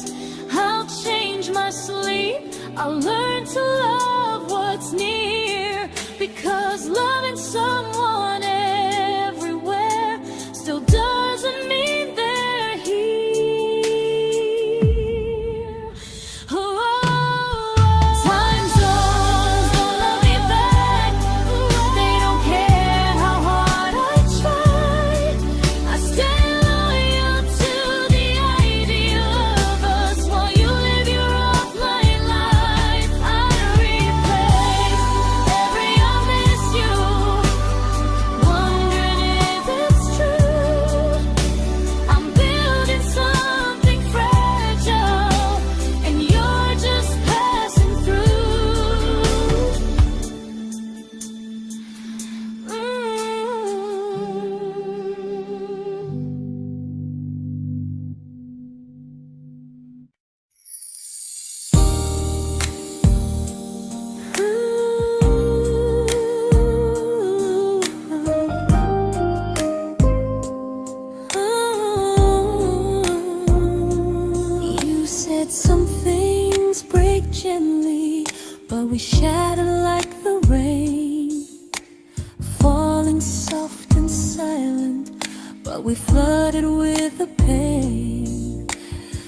I'll change my sleep, I'll learn to love what's near, because loving someone everywhere still doesn't mean they're here. Oh, time zones don't love me back, they don't care how hard I try. I stay loyal to the idea of us while you live your offline life. I replace every I miss you, wondering if it's true. I'm building something fragile, and you're just passing through. You said some things break gently, but we shatter like the rain, falling soft and silent, but we flooded with the pain.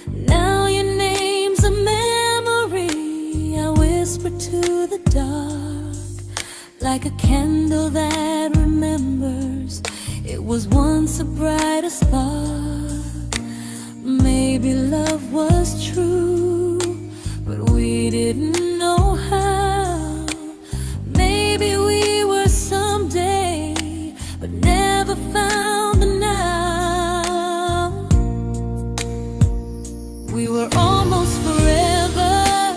Now your name's a memory I whisper to the dark, like a candle that remembers it was once a brighter spark. Maybe love was true, but we didn't know how. Maybe we were someday, but never found the now. We were almost forever,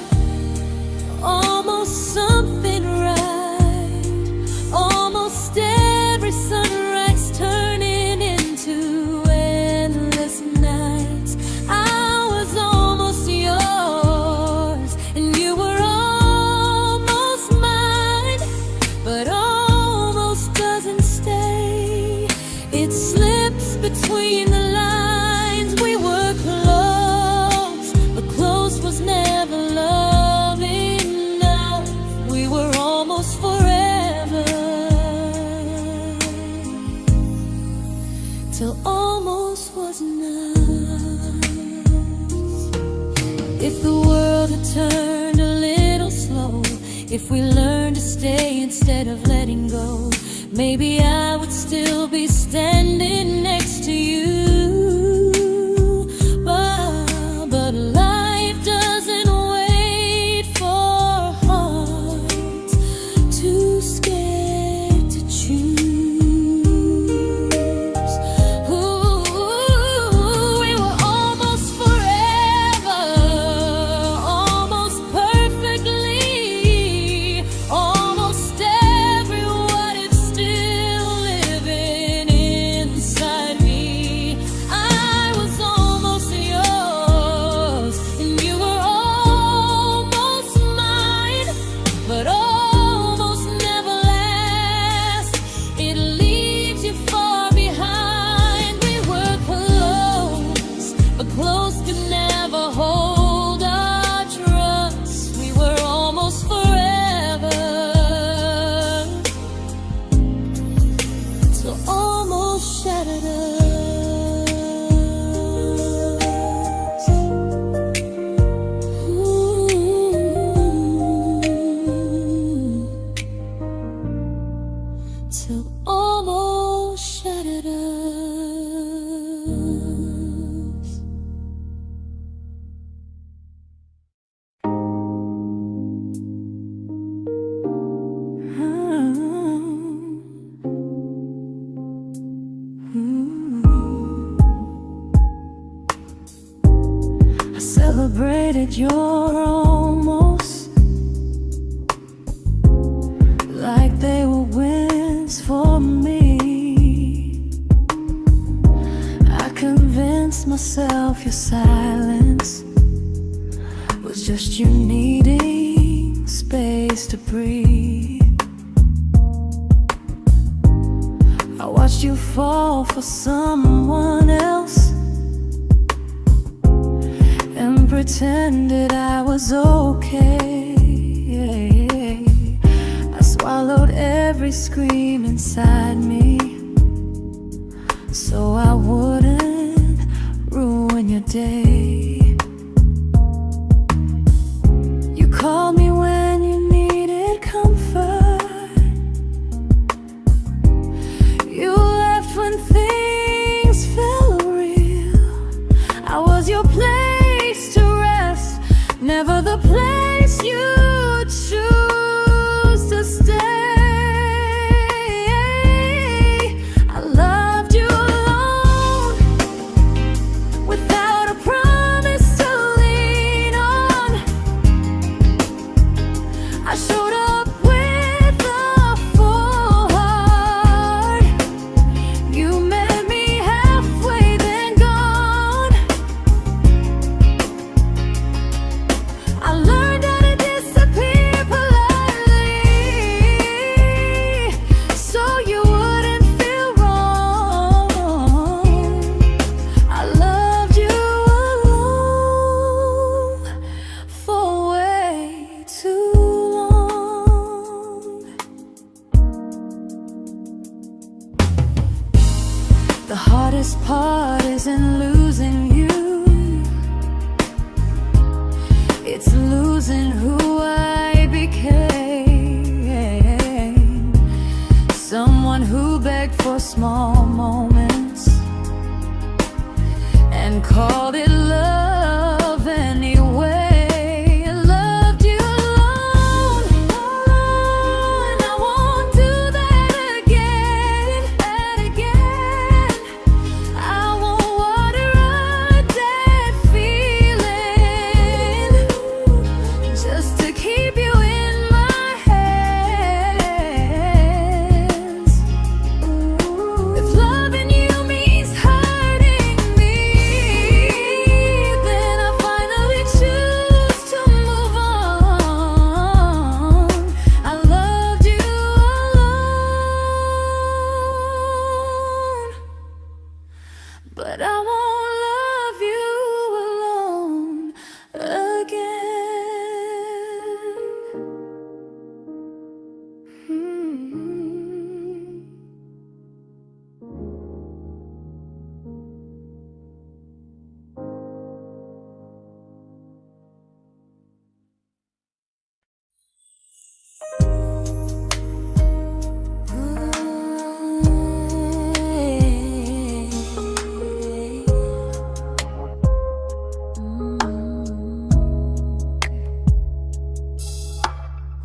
almost something right, almost every sunrise turning into endless nights. I was almost yours, and you were almost mine, but almost doesn't stay. It slips between the lines. We were close, but close was never love enough. We were almost forever, till almost was enough. If the world had turned a little slow, if we learned to stay instead of letting go, maybe I would still be standing next to you. But life doesn't wait for hearts too scared to choose. We were almost forever, almost perfectly, almost every what if still living inside me. celebrated your almost like they were wins for me. I convinced myself your silence was just you needing space to breathe. I watched you fall for someone else and pretended I was okay. I swallowed every scream inside me so I wouldn't ruin your day. You called me when you needed comfort. You left when things felt real. I was your place to rest, never the place you choose to stay. I loved you alone, without a promise to lean on. I showed up with a full heart. You met me halfway, then gone. I learned how to disappear politely, so you wouldn't feel wrong. I loved you alone for way too long. The hardest part isn't losing you, it's losing who I became. Someone who begged for small moments and called it love anyway. I loved you alone, and I won't do that again. I won't water a dead feeling just to keep you in my hands. If loving you means hurting me, then I finally choose to move on. I loved you alone, but I won't love you alone again.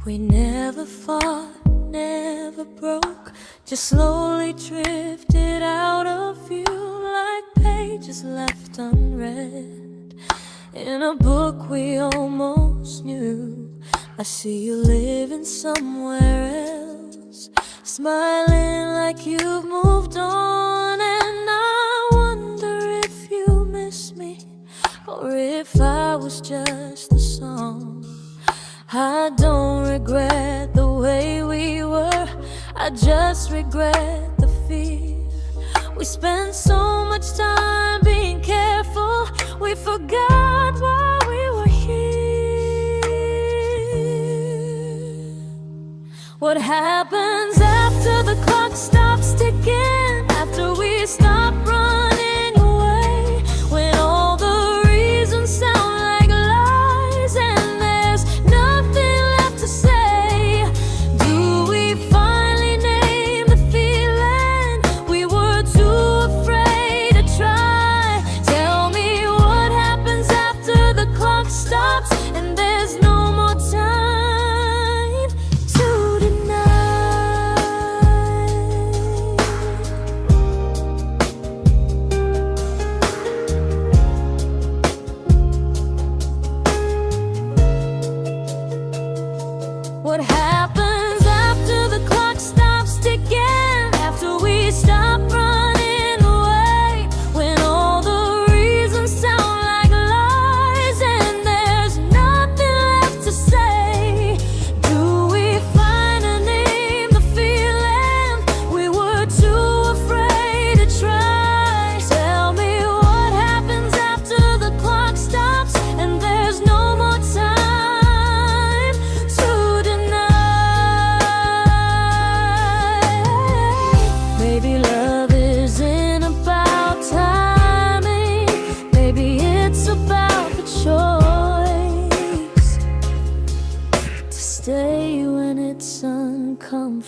We never fought, never broke, just slowly drifted out of view like pages left unread in a book we almost knew. I see you living somewhere else, smiling like you've moved on, and I wonder if you miss me or if I was just the song. I don't regret the way we were, I just regret the fear. We spent so much time being careful, we forgot why we were here. What happens after the clock stops ticking, after we stop running away, when all the reasons sound like lies and there's nothing left to say? Do we finally name the feeling we were too afraid to try? Tell me what happens after the clock stops and there's no more time to deny.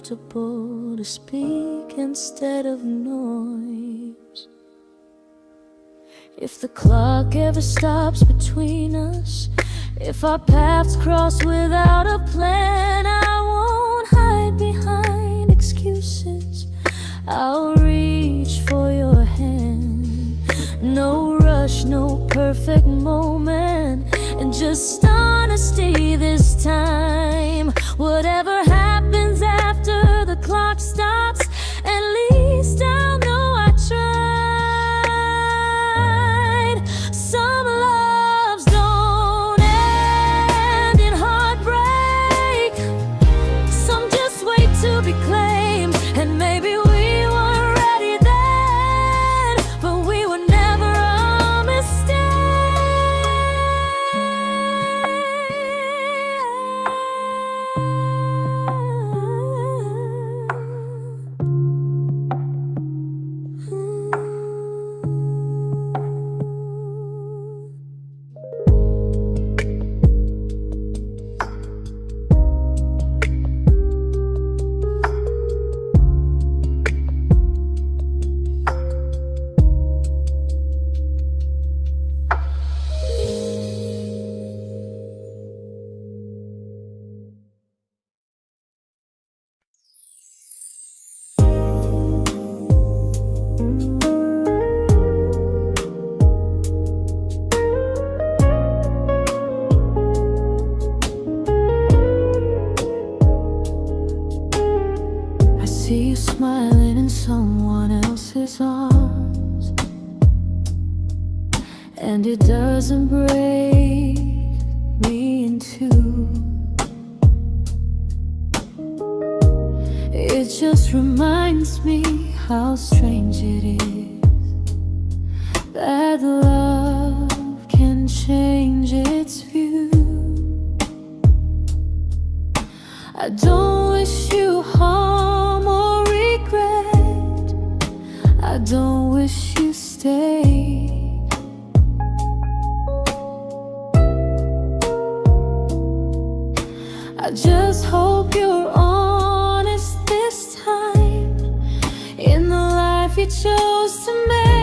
comfortable to speak instead of noise. If the clock ever stops between us, if our paths cross without a plan, I won't hide behind excuses. I'll reach for your hand. No rush, no perfect moment, and just honesty this time. Whatever happens after the clock stops, at least I'll know I tried. Some loves don't end in heartbreak, some just wait to be claimed. And maybe we weren't ready then, but we were never a mistake. I see you smiling in someone else's arms, and it doesn't break me in two. It just reminds me how strange it is that love can change its view. I don't wish you harm or regret. I don't wish you stay. I just hope you're honest this time in the life you chose to make.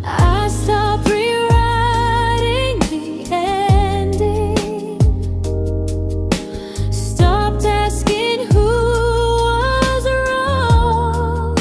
I stopped rewriting the ending, stopped asking who was wrong.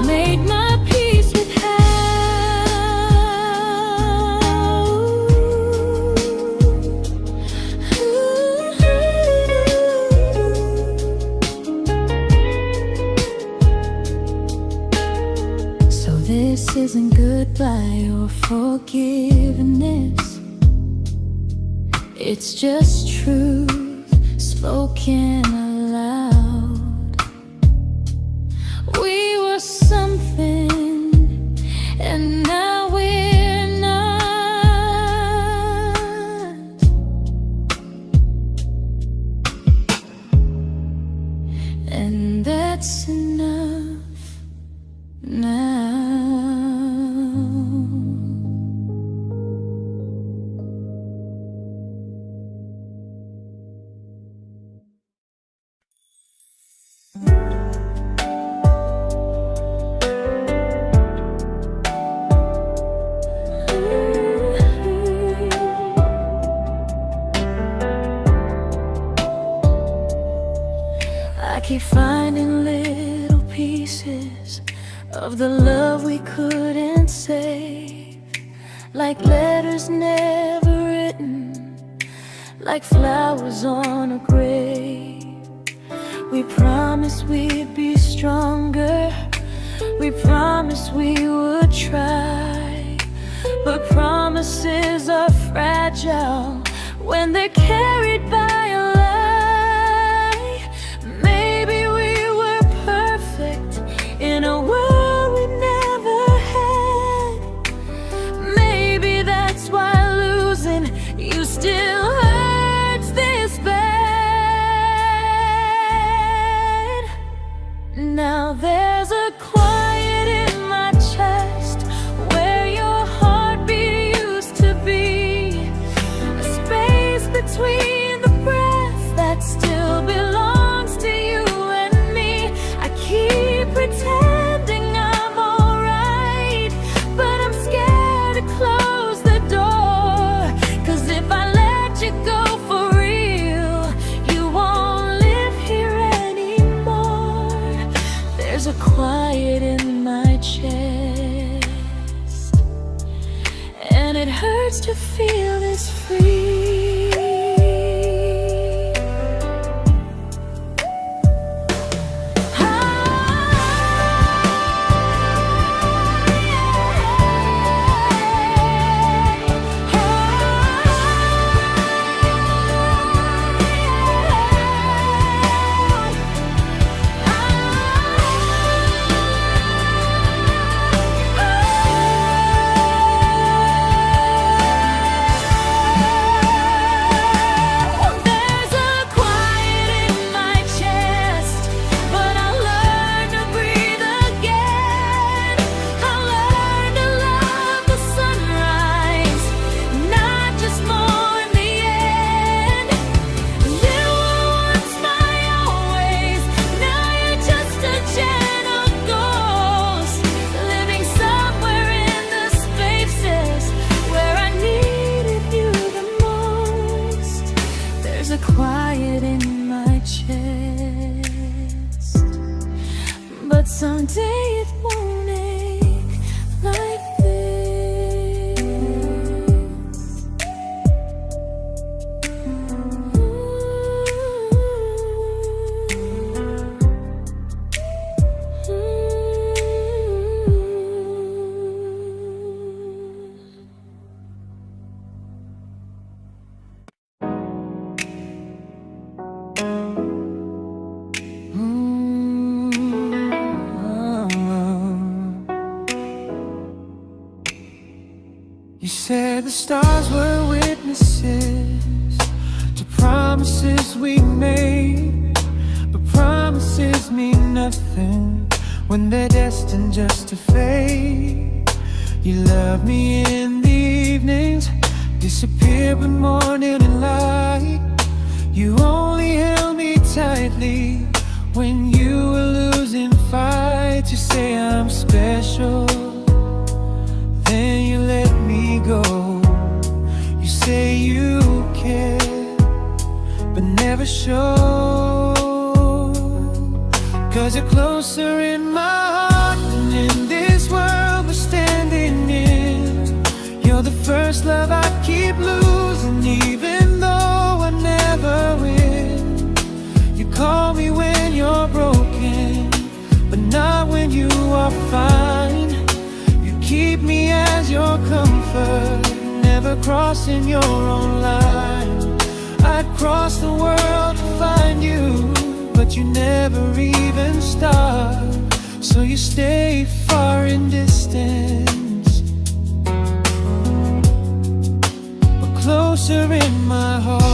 made my peace with how. So this isn't goodbye or forgiveness, it's just truth spoken aloud. We were something, and now we're not. And that's enough now. I keep finding little pieces of the love we couldn't save, like letters never written, like flowers on a grave. We promised we'd be stronger, we promised we would try, but promises are fragile when they're carried by a lie. Maybe we were perfect in a world we never had. Maybe that's why losing you still hurts this bad. Now there's a quiet in my chest where your heartbeat used to be, a space between the breaths that still belongs to you and me. I keep pretending I'm alright, but I'm scared to close the door, 'cause if I let you go for real, you won't live here anymore. There's a quiet in my chest, and it hurts to feel this free. Quiet in my chest, but someday it won't ache like this. You said the stars were witnesses to promises we made, but promises mean nothing when they're destined just to fade. You love me in the evenings, disappear when morning and light. You only held me tightly when you were losing fights. You say I'm special, then you let me go. You say you care, but never show, 'cause you're closer in my heart than prefer never crossing your own line. I'd cross the world to find you, but you never even start. So you stay far in distance, but closer in my heart.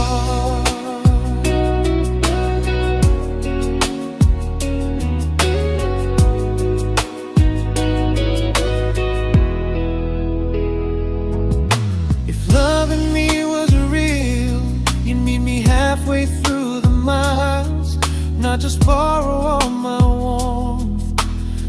Halfway through the miles, not just borrow all my warmth,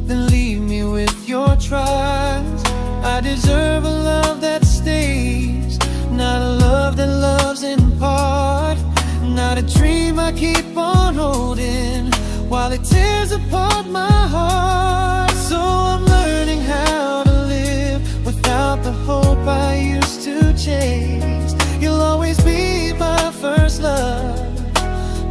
then leave me with your trials. I deserve a love that stays, not a love that loves in part, not a dream I keep on holding while it tears apart my heart. So I'm learning how to live without the hope I used to chase. You'll always be my first love,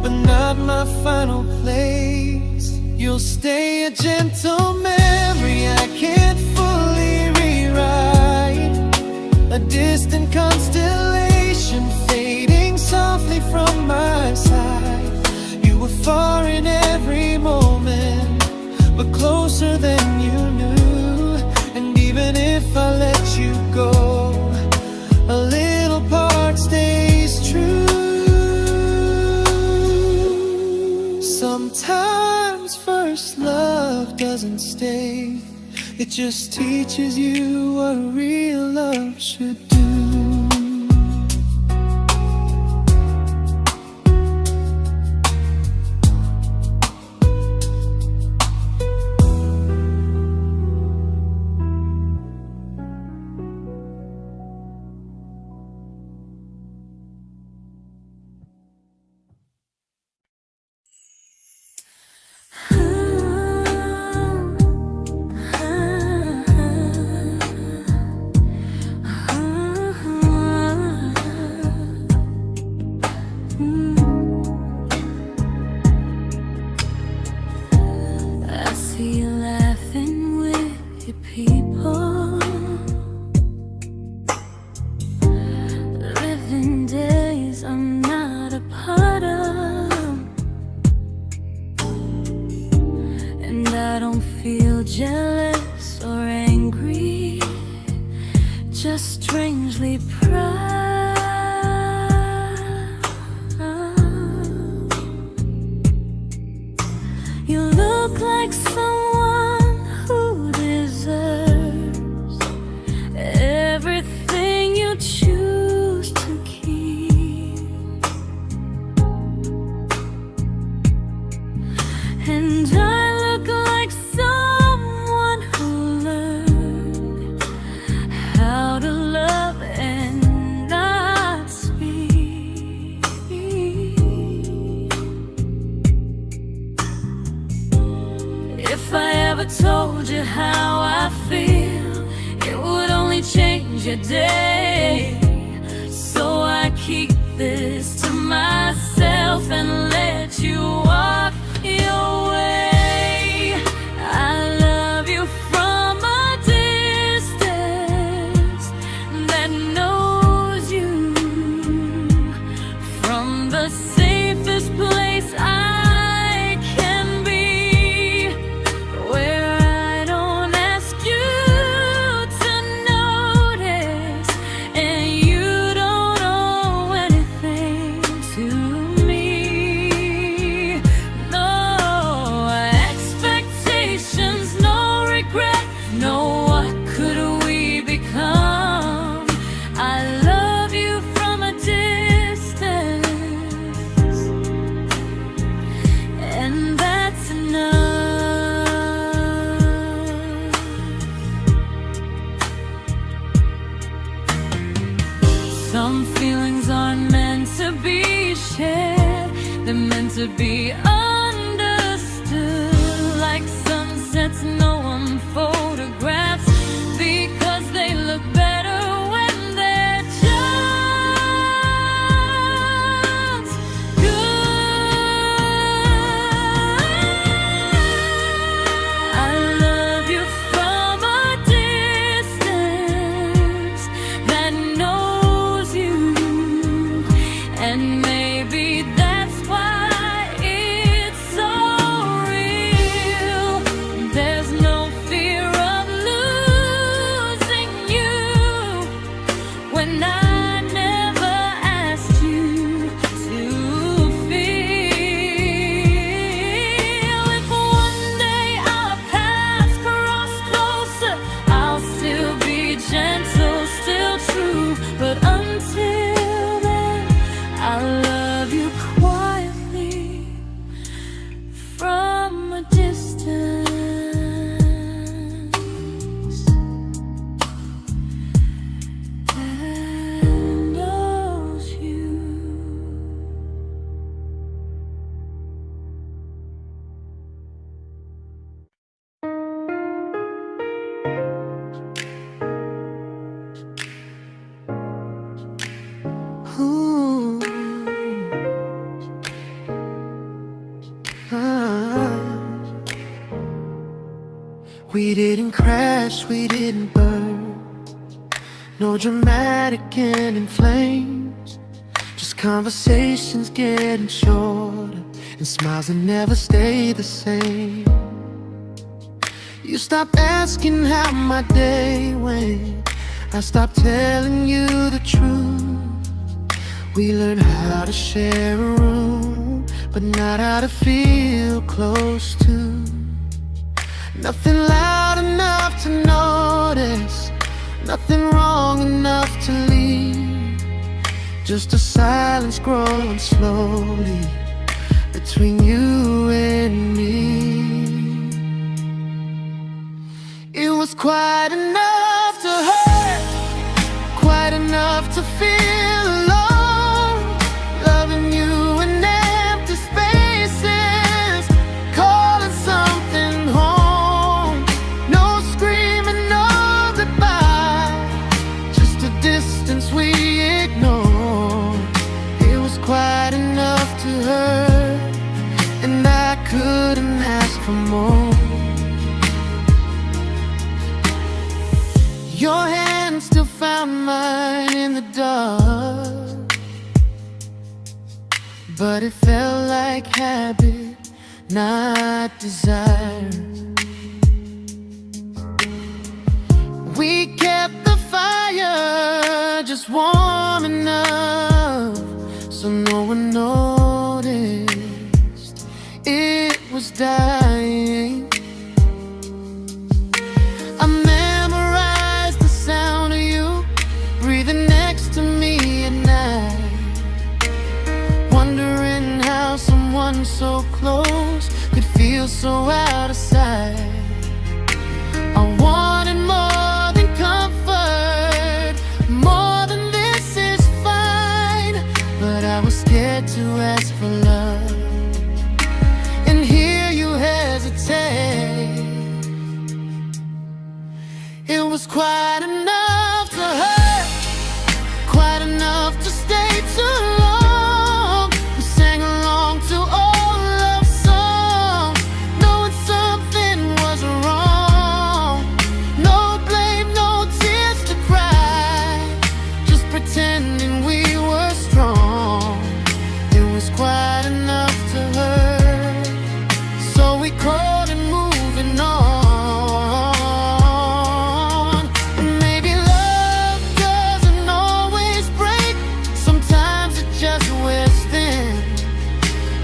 but not my final place. You'll stay a gentle memory I can't fully rewrite, a distant constellation fading softly from my side. You were far in every moment, but closer than you knew. And even if I let you go, a little part stays true. Sometimes first love doesn't stay, it just teaches you what real love should do. Jealous or angry, just strangely proud. You look like someone who deserves everything you choose to keep. And I look like someone who learned how to love and not speak. If I ever told you how I feel, it would only change your day. So I keep this to myself and let you walk your way. I love you from a distance that knows you, from the safest place I can be, where I don't ask you to notice and you don't owe anything to me. No expectations, no regret, no what could we become. I love you from a distance, and that's enough. Some feelings aren't meant to be shared, they're meant to be understood. Like sunsets no one photographs, because they look better when they're just good. I love you from a distance We didn't crash, we didn't burn. No dramatic end in flames. Just conversations getting shorter, and smiles that never stay the same. You stopped asking how my day went. I stopped telling you the truth. We learned how to share a room, but not how to feel close to. Nothing loud enough to notice, nothing wrong enough to leave. Just a silence growing slowly between you and me. It was quite enough to hurt, quite enough to feel alone. Loving you in empty spaces, calling something home. No screaming, no goodbye, just a distance we ignored. It was quite enough to hurt, and I couldn't ask for more. Your hand still found mine in the dark, but it felt like habit, not desire. We kept the fire just warm enough so no one noticed it was dying. I memorized the sound of you breathing next to me at night, wondering how someone so close could feel so out of sight. I wanted more than comfort, more than this is fine, but I was scared to ask for love and hear you hesitate. It was quite enough to hurt, quite enough to stay too long. We sang along to old love songs, knowing something was wrong. No blame, no tears to cry, just pretending we were strong. It was quite enough to hurt, so we crawled and moving on.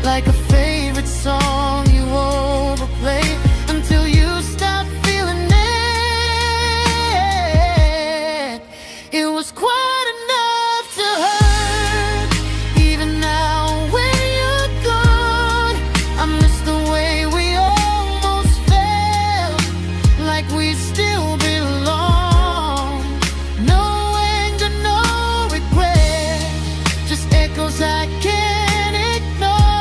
Like a favorite song you overplay until you stop feeling it. It was quite enough to hurt. Even now when you're gone, I miss the way we almost felt, like we still belong. No anger, no regret, just echoes I can't ignore.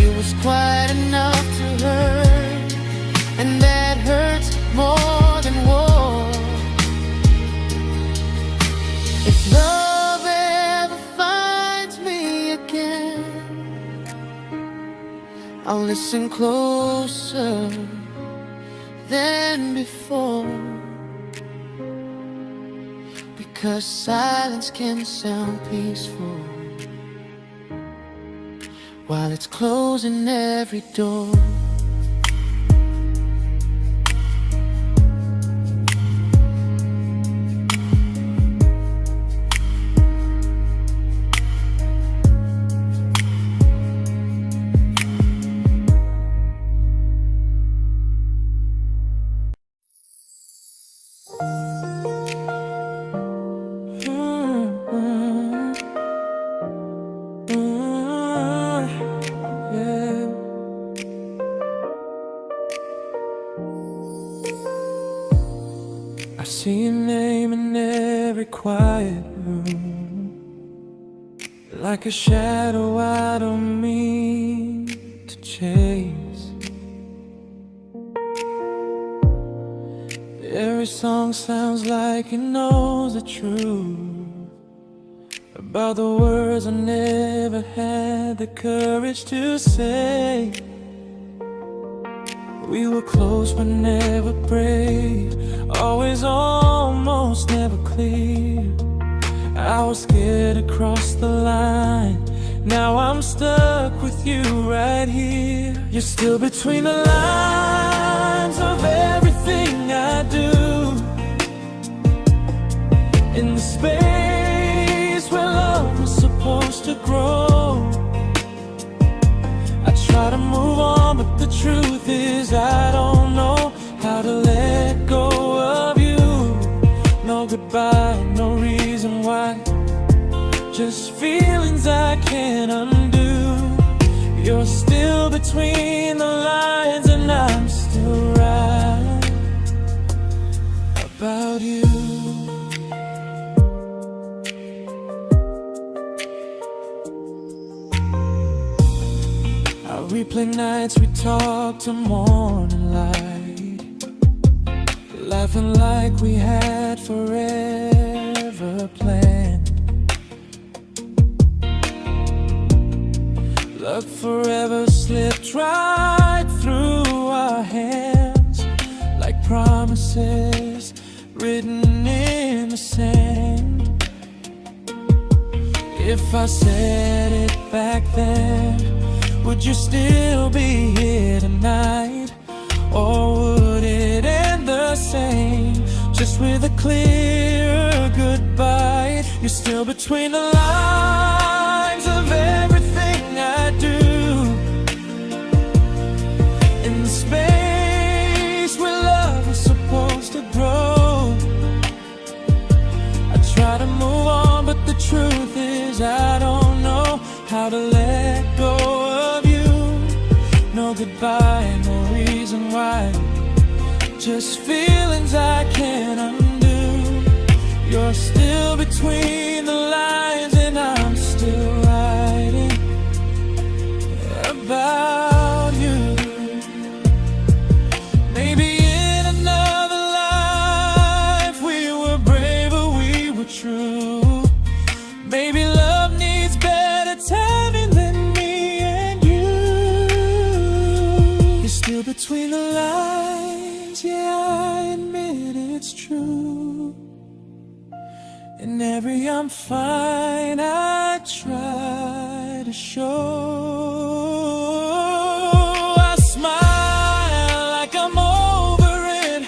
It was quite enough to hurt, and that hurts more than war. If love ever finds me again, I'll listen closer than before, because silence can sound peaceful while it's closing every door. I see your name in every quiet room, like a shadow I don't mean to chase. Every song sounds like it knows the truth about the words I never had the courage to say. We were close but never brave, always almost, never clear. I was scared to cross the line, now I'm stuck with you right here. You're still between the lines of everything I do, in the space where love was supposed to grow. I try to move on, but the truth is I don't know how to let go of you. No goodbye, no reason why, just feelings I can't undo. You're still between the lines and I'm still right about you. I replay nights we talk to morning light, laughing like we had forever planned. Luck forever slipped right through our hands, like promises written in the sand. If I said it back then, would you still be here tonight? Or would it end the same, just with a clear goodbye? You're still between the lines of everything I do, in the space where love is supposed to grow. I try to move on, but the truth is I don't know how to let go of you. No goodbye, no reason why, just feelings I can't undo. You're still between the lines and I'm still writing about you. Maybe in another life we were braver, we were true. Maybe love needs better timing than me and you. You're still between the lines, yeah, I admit it's true. In every I'm fine I try to show. I smile like I'm over it,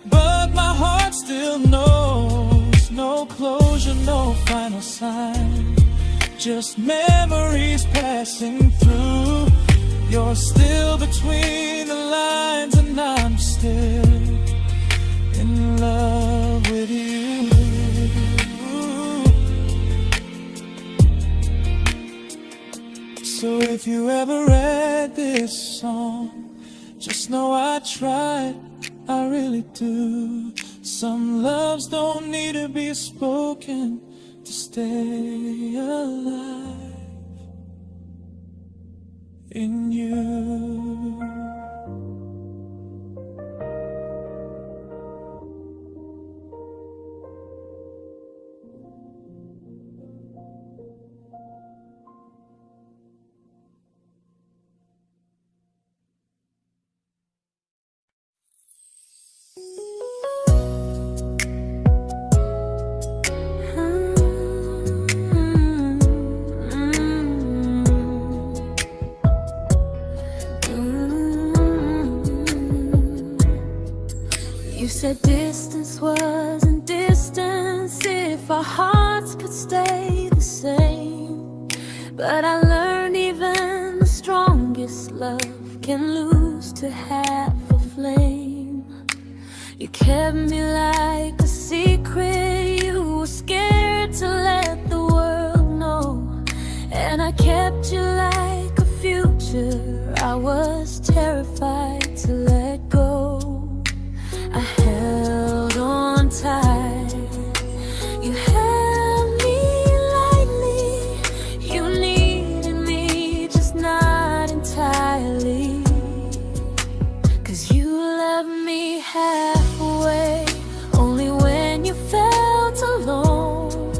but my heart still knows. No closure, no final sign, just memories passing through. You're still between the lines and I'm still in love with you. So if you ever read this song, just know I tried, I really do. Some loves don't need to be spoken to stay alive in you. You said distance wasn't distance if our hearts could stay the same. But I learned even the strongest love can lose to half a flame. You kept me like a secret, you were scared to let the world know. And I kept you like a future, I was terrified to let go. I held on tight, you held me lightly. You needed me, just not entirely. 'Cause you left me halfway, only when you felt alone.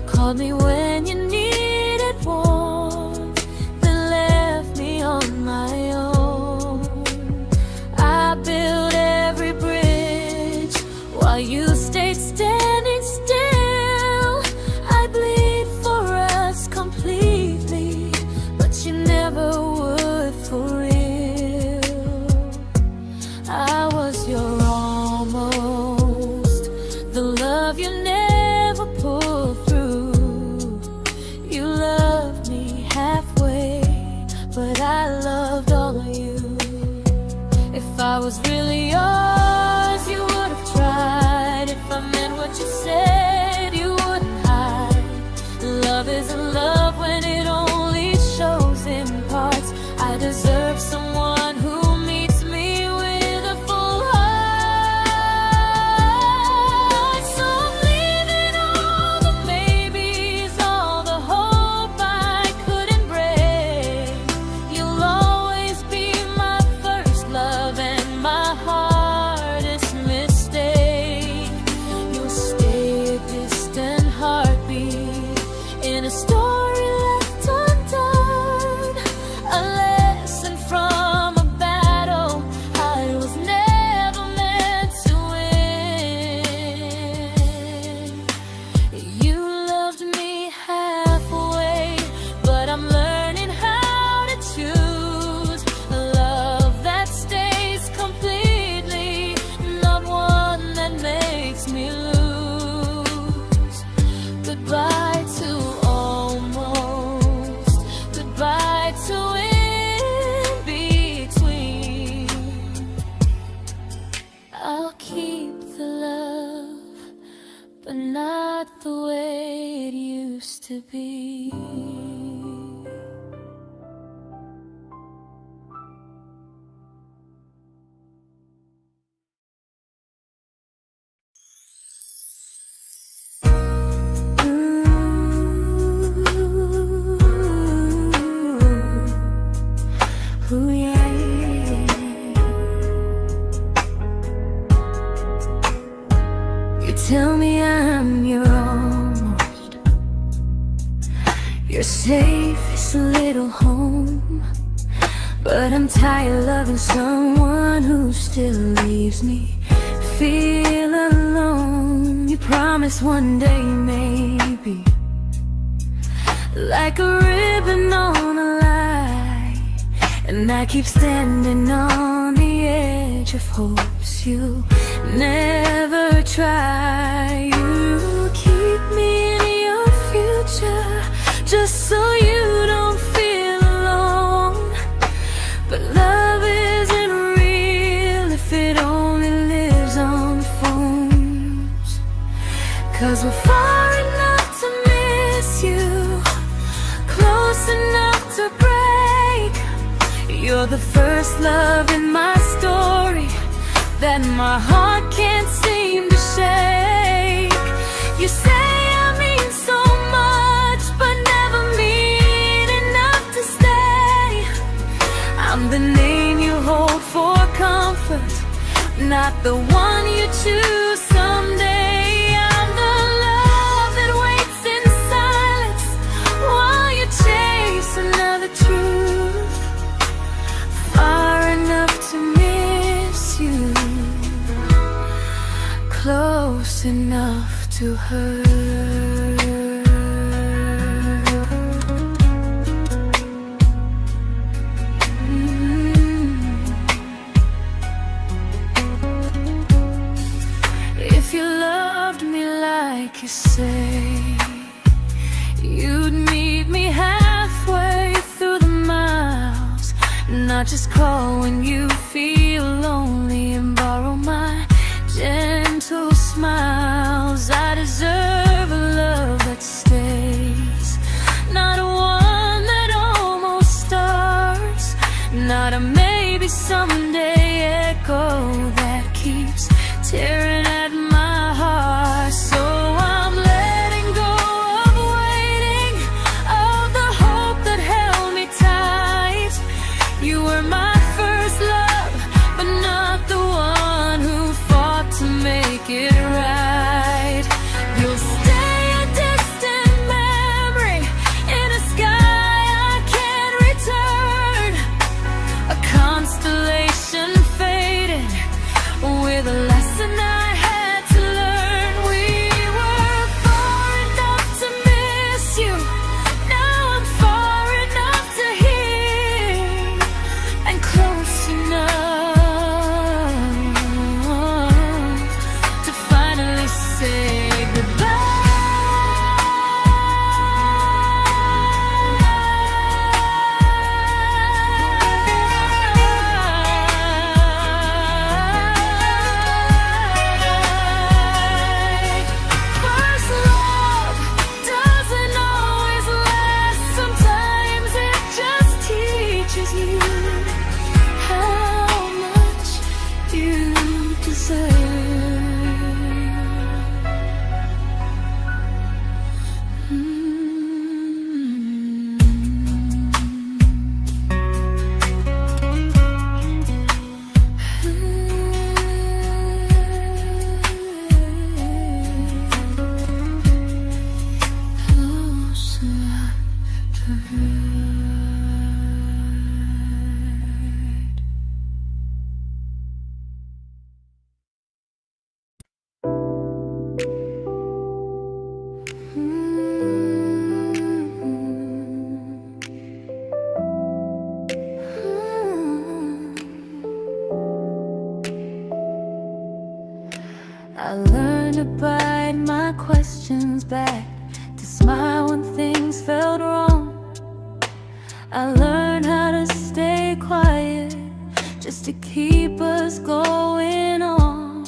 Called me when you needed warmth, then left me on my own. I you stayed standing still. I bleed for us completely, but you never would for real. I was your almost, the love you never pulled through. You loved me halfway, but I loved all of you. If I was really yours, you would have tried. If I meant what you said, you wouldn't hide. Love isn't love when it only shows in parts. I deserve someone who meets me with a full heart. So I'm leaving all the maybes, all the hope I couldn't break. You'll always be my first love and my hardest mistake. You'll stay a distant heartbeat in a story left undone, a lesson from a battle I was never meant to win. You loved me halfway, but I'm learning how to choose a love that stays completely, not one that makes me lose. Goodbye to almost, goodbye to in between. I'll keep the love, but not the way it used to be. Ooh, yeah, yeah. You tell me I'm your almost, your safest little home, but I'm tired loving someone who still leaves me feel alone. You promise one day maybe, like a ribbon on a line, and I keep standing on the edge of hopes you never try. You keep me in your future just so you don't feel alone. But love isn't real if it only lives on phones. 'Cause we're far enough to miss you, close enough to break. You're the first love in my story that my heart can't seem to shake. You say I mean so much, but never mean enough to stay. I'm the name you hold for comfort, not the one you choose someday. I'm the love that waits in silence while you chase another truth. Far enough to miss you, close enough to hurt. If you loved me like you say, you'd meet me halfway through the miles, not just call when you feel lonely and borrow my gentle smiles. I deserve a love that stays, not one that almost starts, not a maybe someday echo that keeps tearing at my heart. So I'm letting go of waiting, of the hope that held me tight. You were my first love, but not the one who fought to make it right. You'll stay a distant memory in a sky I can't return, a constellation faded with a lesson I had to learn. I learned to bite my questions back, to smile when things felt wrong. I learned how to stay quiet, just to keep us going on.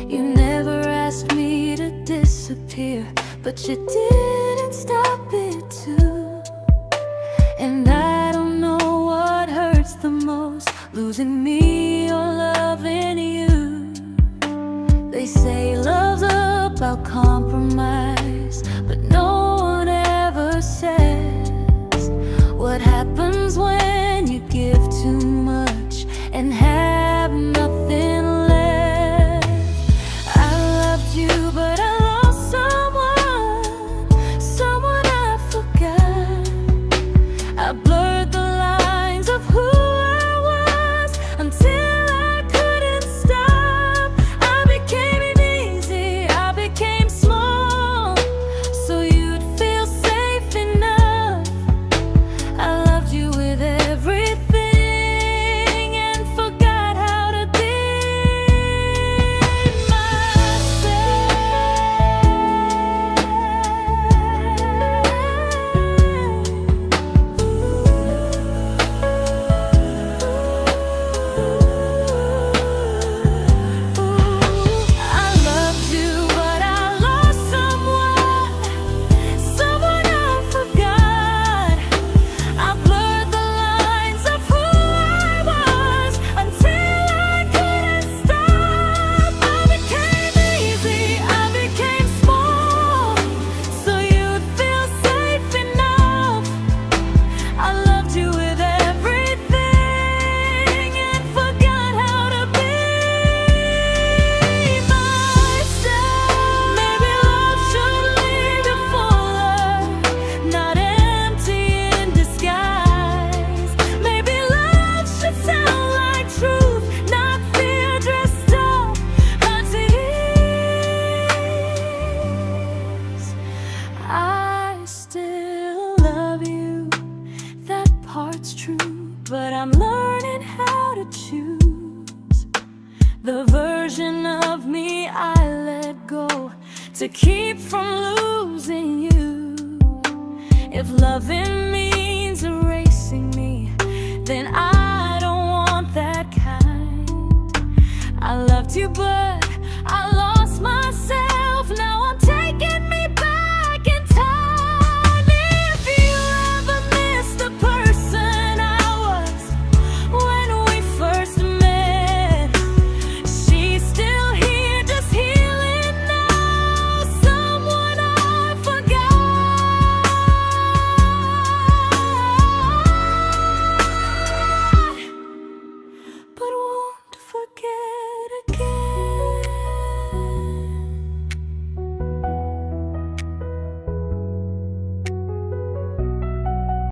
You never asked me to disappear, but you didn't stop it too. And I don't know what hurts the most, losing me or loving you. They say love's about compromise, but no one ever says what happens when you give too much and have nothing left. I loved you, but I lost someone I forgot. I blurred the lines of who I was until I couldn't stop. I became easy, I became small, so you'd feel safe enough. I loved you with everything and forgot how to be I loved you, but I lost someone I forgot. I blurred the lines of who I was until I couldn't stop. I became easy, I became small, so you'd feel safe enough. I loved you with everything and forgot how to be myself. Maybe love should leave you fuller, not empty in disguise. Maybe love should sound like truth, not fear dressed up by tears. I still love you, that part's true, but I'm learning how to choose the version of me I let go to keep from losing you. If loving means erasing me, then I don't want that kind. I loved you, but